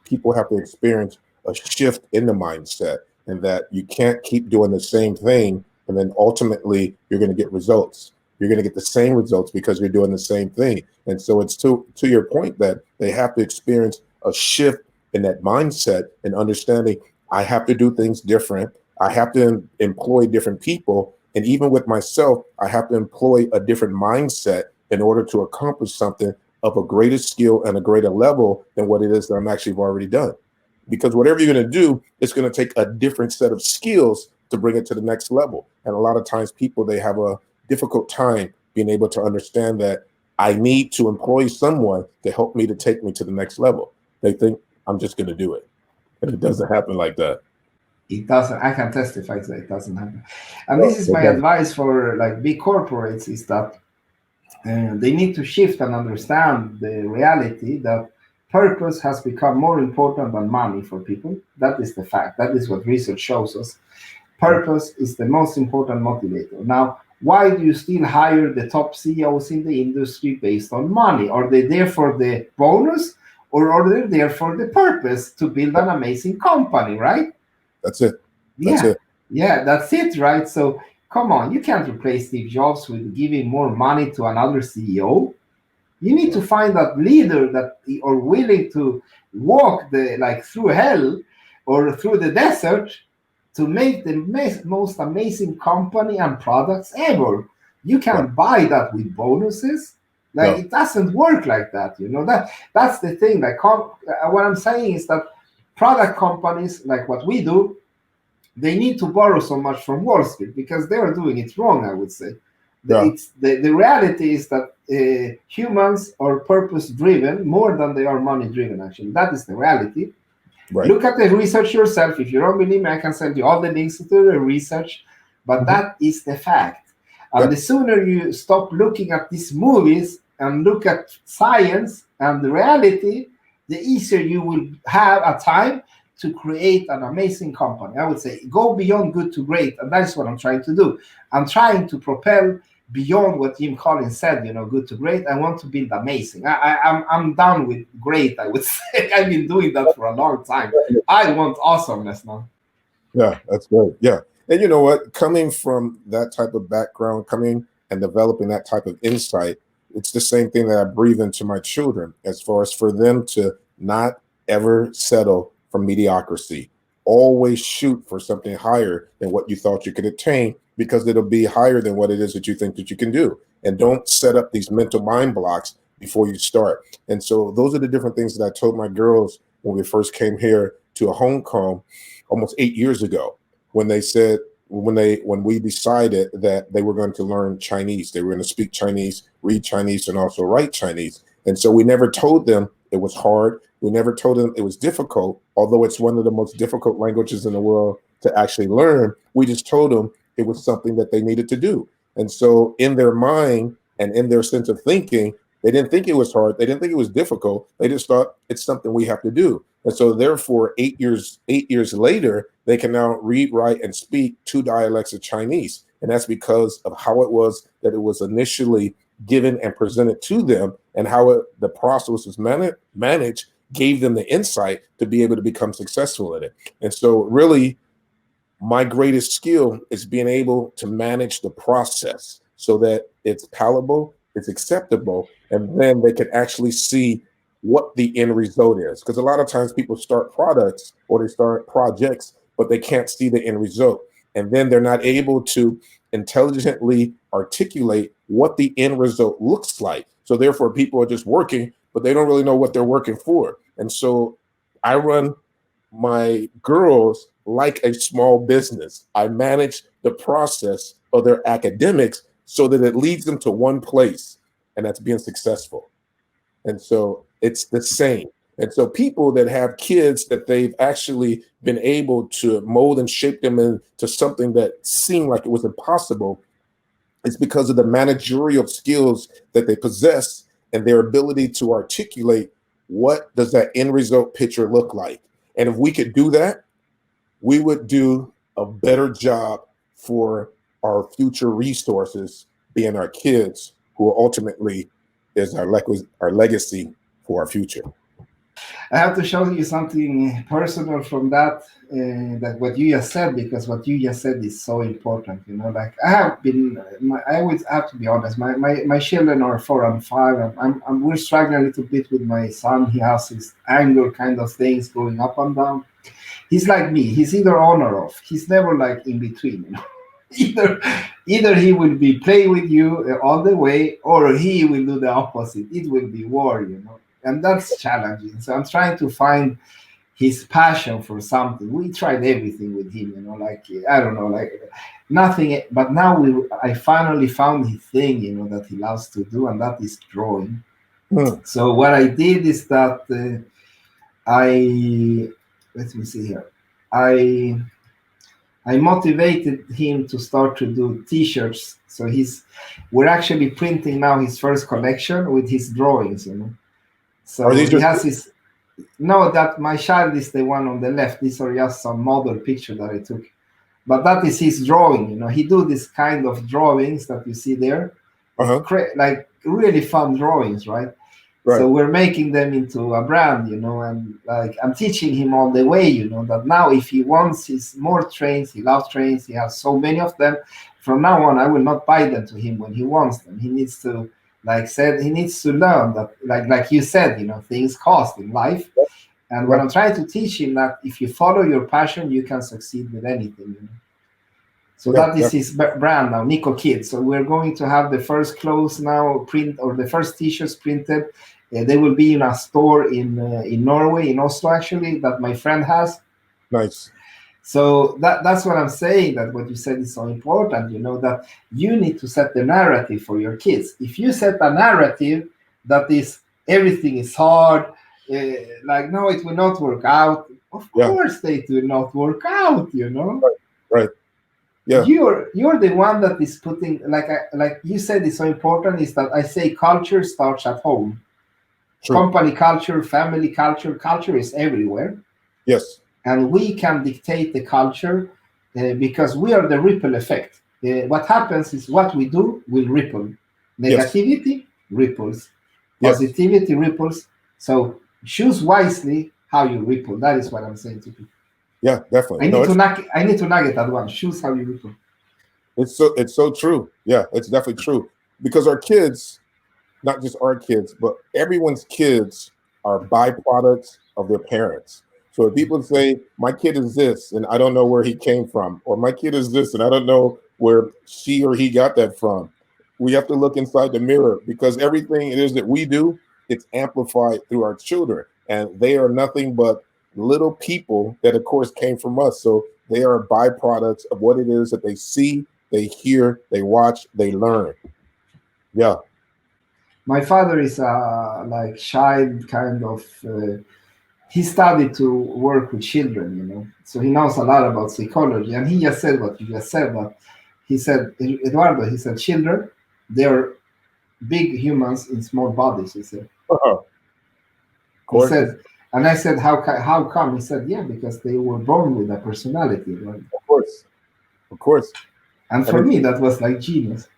S1: people have to experience a shift in the mindset, and that you can't keep doing the same thing, and then ultimately you're going to get results. You're going to get the same results because you're doing the same thing. And so it's to your point that they have to experience a shift in that mindset and understanding, I have to do things different. I have to employ different people. And even with myself, I have to employ a different mindset in order to accomplish something of a greater skill and a greater level than what it is that I'm actually already done. Because whatever you're going to do, it's going to take a different set of skills to bring it to the next level. And a lot of times people, they have a difficult time being able to understand that I need to employ someone to help me to take me to the next level. They think I'm just going to do it. And it doesn't happen like that.
S3: It doesn't. I can testify that it doesn't happen. And this is my advice for like big corporates, is that they need to shift and understand the reality that purpose has become more important than money for people. That is the fact. That is what research shows us. Purpose is the most important motivator. Now, why do you still hire the top CEOs in the industry based on money? Are they there for the bonus, or are they there for the purpose to build an amazing company, right?
S1: That's it.
S3: Yeah, that's it, right? So Come on, you can't replace Steve Jobs with giving more money to another CEO. You need to find that leader that are willing to walk the like through hell or through the desert to make the most amazing company and products ever. You
S1: Right.
S3: can buy that with bonuses. Like
S1: No.
S3: it doesn't work like that, you know. That's the thing. Like what I'm saying is that product companies like what we do, they need to borrow so much from Wall Street because they are doing it wrong, I would say.
S1: Yeah.
S3: The reality is that humans are purpose driven more than they are money driven, actually. That is the reality.
S1: Right.
S3: Look at the research yourself. If you don't believe me, I can send you all the links to the research, but
S1: Mhm.
S3: that is the fact. And
S1: Yeah.
S3: the sooner you stop looking at these movies and look at science and the reality, the easier you will have a time to create an amazing company. I would say go beyond good to great, and that's what I'm trying to do. I'm trying to propel beyond what Jim Collins said, you know, good to great. I want to build amazing. I'm done with great, I would say. I've been doing that for a long time. I want awesomeness now.
S1: Yeah, that's great. Yeah. And you know what? Coming from that type of background, coming and developing that type of insight, it's the same thing that I breathe into my children as far as for them to not ever settle for mediocrity. Always shoot for something higher than what you thought you could attain because it'll be higher than what it is that you think that you can do. And don't set up these mental mind blocks before you start. And so those are the different things that I told my girls when we first came here to a Hong Kong almost 8 years ago when they said when we decided that they were going to learn Chinese, they were going to speak Chinese, read Chinese, and also write Chinese. And so we never told them it was hard. We never told them it was difficult, although it's one of the most difficult languages in the world to actually learn. We just told them it was something that they needed to do. And so in their mind and in their sense of thinking, they didn't think it was hard. They didn't think it was difficult. They just thought it's something we have to do. And so therefore, 8 years later, they can now read, write, and speak two dialects of Chinese. And that's because of how it was that it was initially given and presented to them and how the process was managed gave them the insight to be able to become successful in it. And so really, my greatest skill is being able to manage the process so that it's palatable, it's acceptable, and then they can actually see what the end result is. Because a lot of times people start products or they start projects, but they can't see the end result. And then they're not able to intelligently articulate what the end result looks like. So therefore, people are just working, but they don't really know what they're working for. And so I run my girls like a small business. I manage the process of their academics so that it leads them to one place, and that's being successful. And so it's the same. And so people that have kids that they've actually been able to mold and shape them into something that seemed like it was impossible, it's because of the managerial skills that they possess and their ability to articulate what does that end result picture look like. And if we could do that, we would do a better job for our future resources, being our kids, who ultimately is our legacy for our future.
S3: I have to show you something personal from that, that what you just said, because what you just said is so important. You know, like I have been, I always have to be honest. My children are 4 and 5. We're struggling a little bit with my son. He has his anger kind of things going up and down. He's like me. He's either on or off. He's never like in between. You know? either either he will be play with you all the way, or he will do the opposite. It will be war, you know, and that's challenging. So I'm trying to find his passion for something. We tried everything with him, you know, like I don't know, like nothing. But now I finally found his thing, you know, that he loves to do, and that is drawing.
S1: Hmm.
S3: So what I did is that I let me see here. I I motivated him to start to do T-shirts. So we're actually printing now his first collection with his drawings. You know,
S1: Are
S3: so
S1: these
S3: he
S1: your
S3: has his. No, that my child is the one on the left. These are just some model picture that I took, but that is his drawing. You know, he do this kind of drawings that you see there,
S1: uh-huh.
S3: like really fun drawings, right?
S1: Right.
S3: So we're making them into a brand, you know, and like I'm teaching him all the way, you know, that now if he wants his more trains, he loves trains, he has so many of them. from now on, I will not buy them to him when he wants them. He needs to, like said, he needs to learn that, like you said, things cost in life. And what
S1: Yeah.
S3: I'm trying to teach him, that if you follow your passion, you can succeed with anything. So
S1: Yeah.
S3: that is his brand now, Nico Kid. So we're going to have the first clothes now print, or the first t-shirts printed. They will be in a store in Norway, in Oslo actually, that my friend has.
S1: Nice.
S3: So that's what I'm saying, that what you said is so important, that you need to set the narrative for your kids. If you set a narrative that is everything is hard, like, no, it will not work out, of
S1: Yeah.
S3: course they do not work out,
S1: Right. Yeah.
S3: You're the one that is putting, like you said, is so important, is that I say culture starts at home.
S1: True.
S3: Company culture, family culture is everywhere.
S1: Yes.
S3: And we can dictate the culture because we are the ripple effect. What happens is what we do will ripple.
S1: Yes.
S3: Negativity ripples.
S1: Yes.
S3: Positivity ripples. So choose wisely how you ripple. That is what I'm saying to people.
S1: Yeah, definitely.
S3: I need to nugget that one. Choose how you ripple.
S1: It's so true. Yeah, it's definitely true. Because our kids, not just our kids, but everyone's kids are byproducts of their parents. So if people say, my kid is this, and I don't know where he came from, or my kid is this, and I don't know where she or he got that from, we have to look inside the mirror, because everything it is that we do, it's amplified through our children. And they are nothing but little people that, of course, came from us. So they are byproducts of what it is that they see, they hear, they watch, they learn. Yeah.
S3: My father is like child kind of. He studied to work with children, so he knows a lot about psychology. And he just said what you just said. That he said, Eduardo, he said, children, they're big humans in small bodies. He said.
S1: Of
S3: He
S1: course.
S3: said, and I said, how come? He said, yeah, because they were born with a personality, right?
S1: Of course. Of course.
S3: And for me, that was like genius.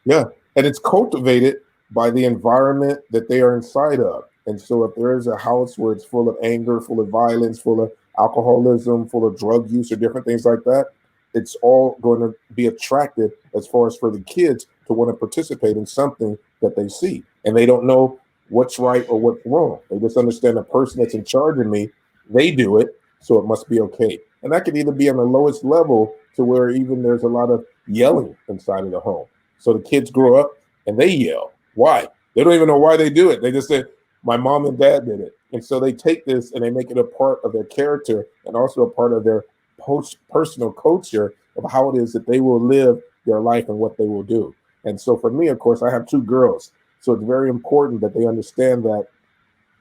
S1: Yeah. And it's cultivated by the environment that they are inside of. And so if there is a house where it's full of anger, full of violence, full of alcoholism, full of drug use or different things like that, it's all going to be attractive as far as for the kids to want to participate in something that they see. And they don't know what's right or what's wrong. They just understand the person that's in charge of me, they do it, so it must be okay. And that could either be on the lowest level to where even there's a lot of yelling inside of the home. So the kids grow up and they yell. Why? They don't even know why they do it. They just say, my mom and dad did it. And so they take this and they make it a part of their character and also a part of their personal culture of how it is that they will live their life and what they will do. And so for me, of course, I have two girls. So it's very important that they understand that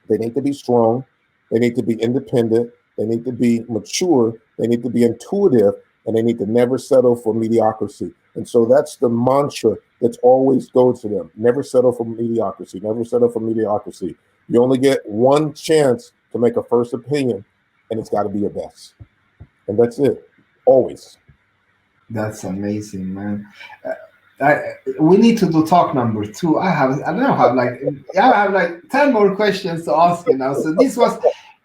S1: they need to be strong. They need to be independent. They need to be mature. They need to be intuitive. And they need to never settle for mediocrity. And so that's the mantra that's always goes to them. Never settle for mediocrity. Never settle for mediocrity. You only get one chance to make a first opinion, and it's got to be your best. And that's it. Always.
S3: That's amazing, man. We need to do talk number 2. I have like 10 more questions to ask you now. So this was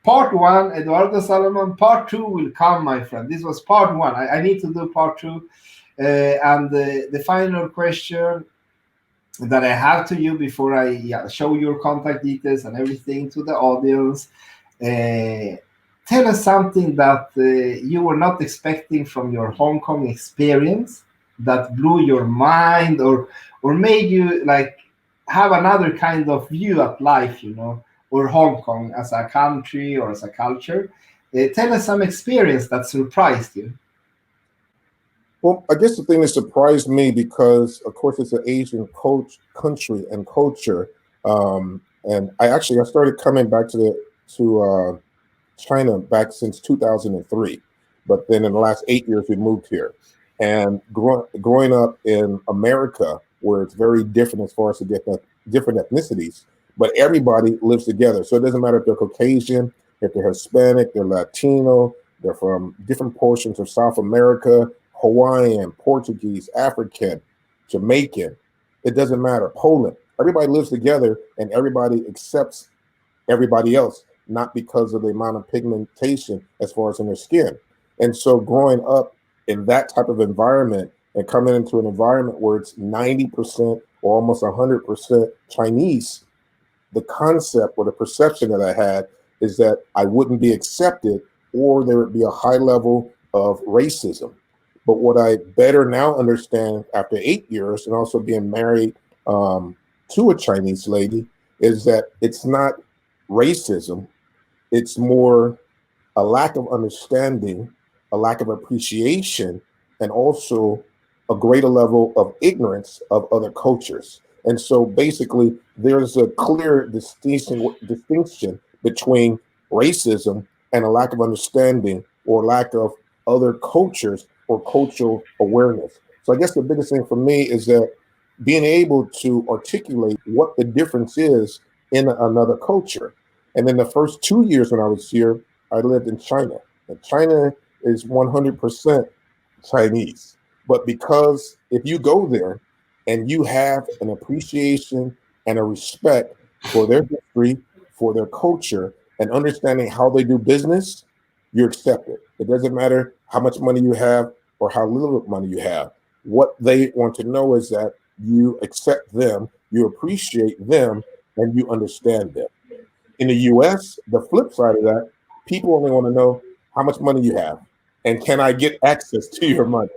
S3: part 1, Eduardo Solomon. Part 2 will come, my friend. This was part 1. I need to do part 2. And the final question that I have to you before I show your contact details and everything to the audience. Tell us something that you were not expecting from your Hong Kong experience that blew your mind or made you like have another kind of view at life, or Hong Kong as a country or as a culture. Tell us some experience that surprised you.
S1: Well, I guess the thing that surprised me, because of course it's an Asian country and culture, and I started coming back to China back since 2003, but then in the last 8 years we moved here. And growing up in America, where it's very different as far as the different ethnicities, but everybody lives together. So it doesn't matter if they're Caucasian, if they're Hispanic, they're Latino, they're from different portions of South America, Hawaiian, Portuguese, African, Jamaican. It doesn't matter. Poland. Everybody lives together and everybody accepts everybody else, not because of the amount of pigmentation as far as in their skin. And so growing up in that type of environment, and coming into an environment where it's 90% or almost 100% Chinese, the concept or the perception that I had is that I wouldn't be accepted or there would be a high level of racism. But what I better now understand after 8 years and also being married to a Chinese lady is that it's not racism, it's more a lack of understanding, a lack of appreciation, and also a greater level of ignorance of other cultures. And so basically, there's a clear distinction between racism and a lack of understanding or lack of other cultures or cultural awareness. So I guess the biggest thing for me is that being able to articulate what the difference is in another culture. And then the first 2 years when I was here, I lived in China. And China is 100% Chinese. But because if you go there and you have an appreciation and a respect for their history, for their culture, and understanding how they do business, you're accepted. It doesn't matter how much money you have or how little money you have. What they want to know is that you accept them, you appreciate them, and you understand them. In the US, the flip side of that, people only want to know how much money you have and can I get access to your money?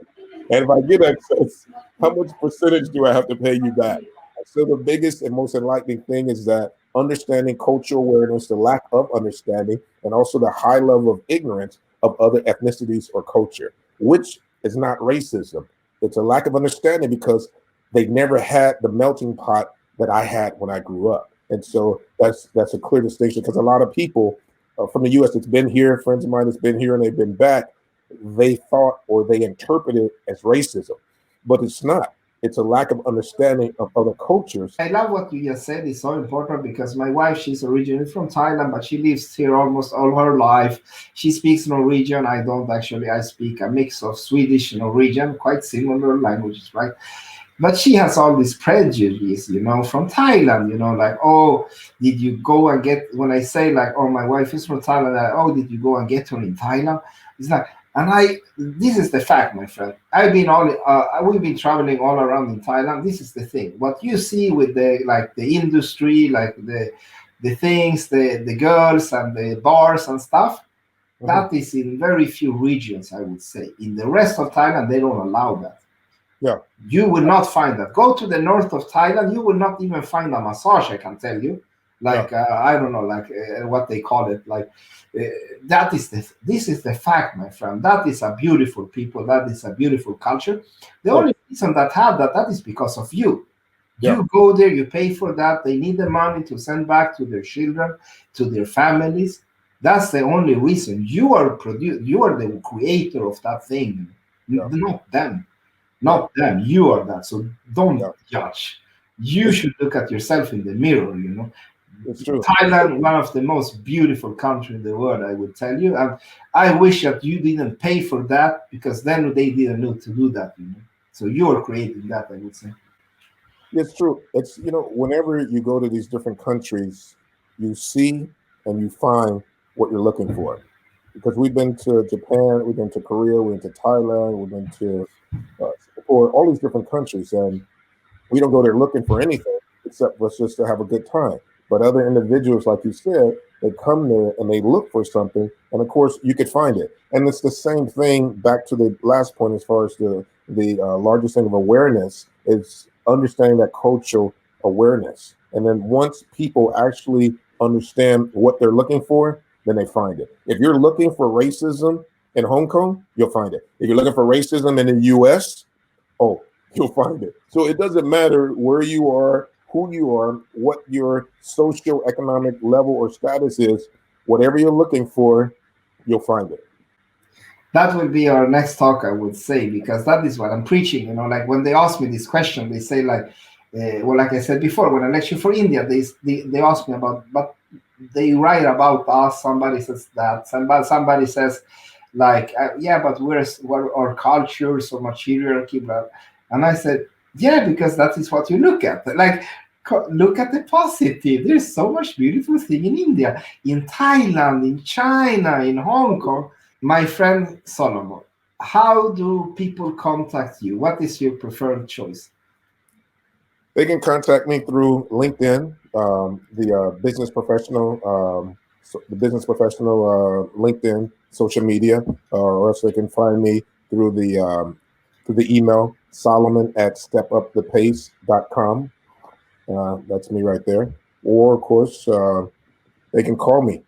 S1: And if I get access, how much percentage do I have to pay you back? So the biggest and most enlightening thing is that understanding cultural awareness, the lack of understanding, and also the high level of ignorance of other ethnicities or culture, which is not racism. It's a lack of understanding because they never had the melting pot that I had when I grew up. And so that's a clear distinction because a lot of people from the U.S. that's been here, friends of mine that's been here and they've been back, they thought or they interpreted it as racism, but it's not. It's a lack of understanding of other cultures.
S3: I love what you just said. It's so important because my wife, she's originally from Thailand, but she lives here almost all her life. She speaks Norwegian. I don't actually. I speak a mix of Swedish and Norwegian, quite similar languages, right? But she has all these prejudices, from Thailand, like, oh, did you go and get, when I say like, oh, my wife is from Thailand, like, oh, did you go and get her in Thailand? It's like, this is the fact, my friend. We've been traveling all around in Thailand. This is the thing. What you see with the industry, like the things, the girls and the bars and stuff, that is in very few regions, I would say. In the rest of Thailand, they don't allow that.
S1: Yeah.
S3: You will not find that. Go to the north of Thailand, you will not even find a massage, I can tell you. Like, I don't know, like what they call it. Like, this is the fact, my friend. That is a beautiful people. That is a beautiful culture. The only reason that is because of you. Yeah. You go there, you pay for that. They need the money to send back to their children, to their families. That's the only reason. You are the creator of that thing, not them. Not them, you are that. So don't judge. You should look at yourself in the mirror,
S1: It's true.
S3: Thailand, one of the most beautiful countries in the world, I would tell you. And I wish that you didn't pay for that because then they didn't know to do that, So you're creating that, I would say.
S1: It's true. It's, whenever you go to these different countries, you see and you find what you're looking for. Because we've been to Japan, we've been to Korea, we've been to Thailand, we've been to Singapore, all these different countries, and we don't go there looking for anything except for just to have a good time. But other individuals, like you said, they come there and they look for something, and of course, you could find it. And it's the same thing. Back to the last point, as far as the largest thing of awareness is understanding that cultural awareness. And then once people actually understand what they're looking for, then they find it. If you're looking for racism in Hong Kong, you'll find it. If you're looking for racism in the US, you'll find it. So it doesn't matter where you are, who you are, what your socio-economic level or status is, whatever you're looking for, you'll find it.
S3: That will be our next talk, I would say, because that is what I'm preaching. Like when they ask me this question, they say like, like I said before, when I lecture for India, they ask me about, but they write about us. Somebody says that. Somebody says, like, but we're our culture so matriarchy, but and I said, because that is what you look at. Like, look at the positive. There's so much beautiful thing in India, in Thailand, in China, in Hong Kong. My friend Solomon, how do people contact you? What is your preferred choice?
S1: They can contact me through LinkedIn, the business professional LinkedIn social media, or else they can find me through the email solomon@stepupthepace.com. That's me right there. Or of course, they can call me.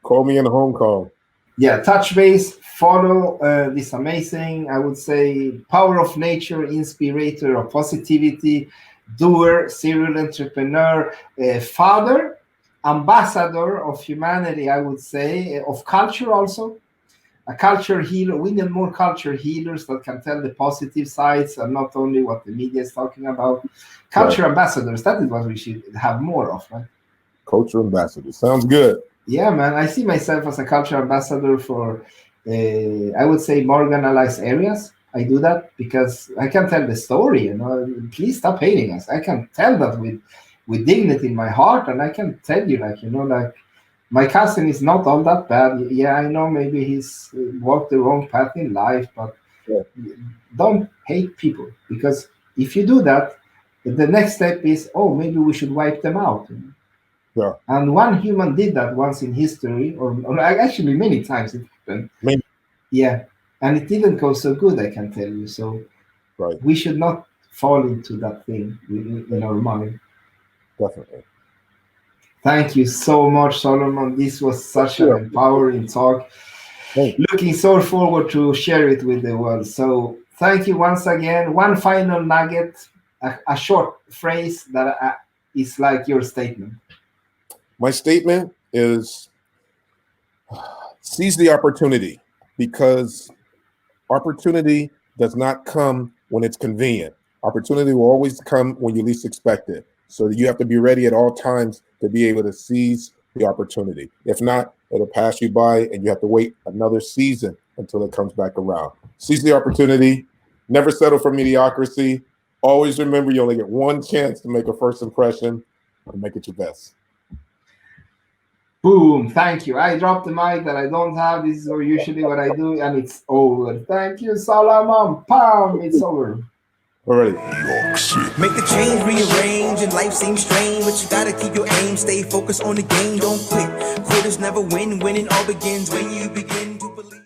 S1: Call me in a home call.
S3: Yeah, touch base, follow this amazing, I would say, power of nature, inspirator of positivity, doer, serial entrepreneur, father, ambassador of humanity, I would say, of culture also. A culture healer. We need more culture healers that can tell the positive sides and not only what the media is talking about. Culture ambassadors, that is what we should have more of, right?
S1: Culture ambassador. Sounds good.
S3: Yeah, man. I see myself as a culture ambassador for, I would say, marginalized areas. I do that because I can tell the story. Please stop hating us. I can tell that with dignity in my heart, and I can tell you, like my cousin is not all that bad. Yeah, I know maybe he's walked the wrong path in life, but don't hate people, because if you do that, the next step is, oh, maybe we should wipe them out.
S1: Yeah.
S3: And one human did that once in history, or actually many times it happened.
S1: Maybe.
S3: Yeah, and it didn't go so good, I can tell you. So we should not fall into that thing in our mind.
S1: Definitely.
S3: Thank you so much, Solomon. This was such an empowering talk. Looking so forward to share it with the world. So thank you once again. One final nugget, a short phrase that is like your statement.
S1: My statement is seize the opportunity, because opportunity does not come when it's convenient. Opportunity will always come when you least expect it. So you have to be ready at all times to be able to seize the opportunity. If not, it'll pass you by and you have to wait another season until it comes back around. Seize the opportunity. Never settle for mediocrity. Always remember you only get one chance to make a first impression, and make it your best.
S3: Boom. Thank you. I dropped the mic that I don't have. This is usually what I do, and it's over. Thank you, Solomon. Pam, it's over.
S1: Alrighty.
S2: Make the change, rearrange, and life seems strange, but you gotta keep your aim, stay focused on the game, don't quit. Quitters never win, winning all begins when you begin to believe.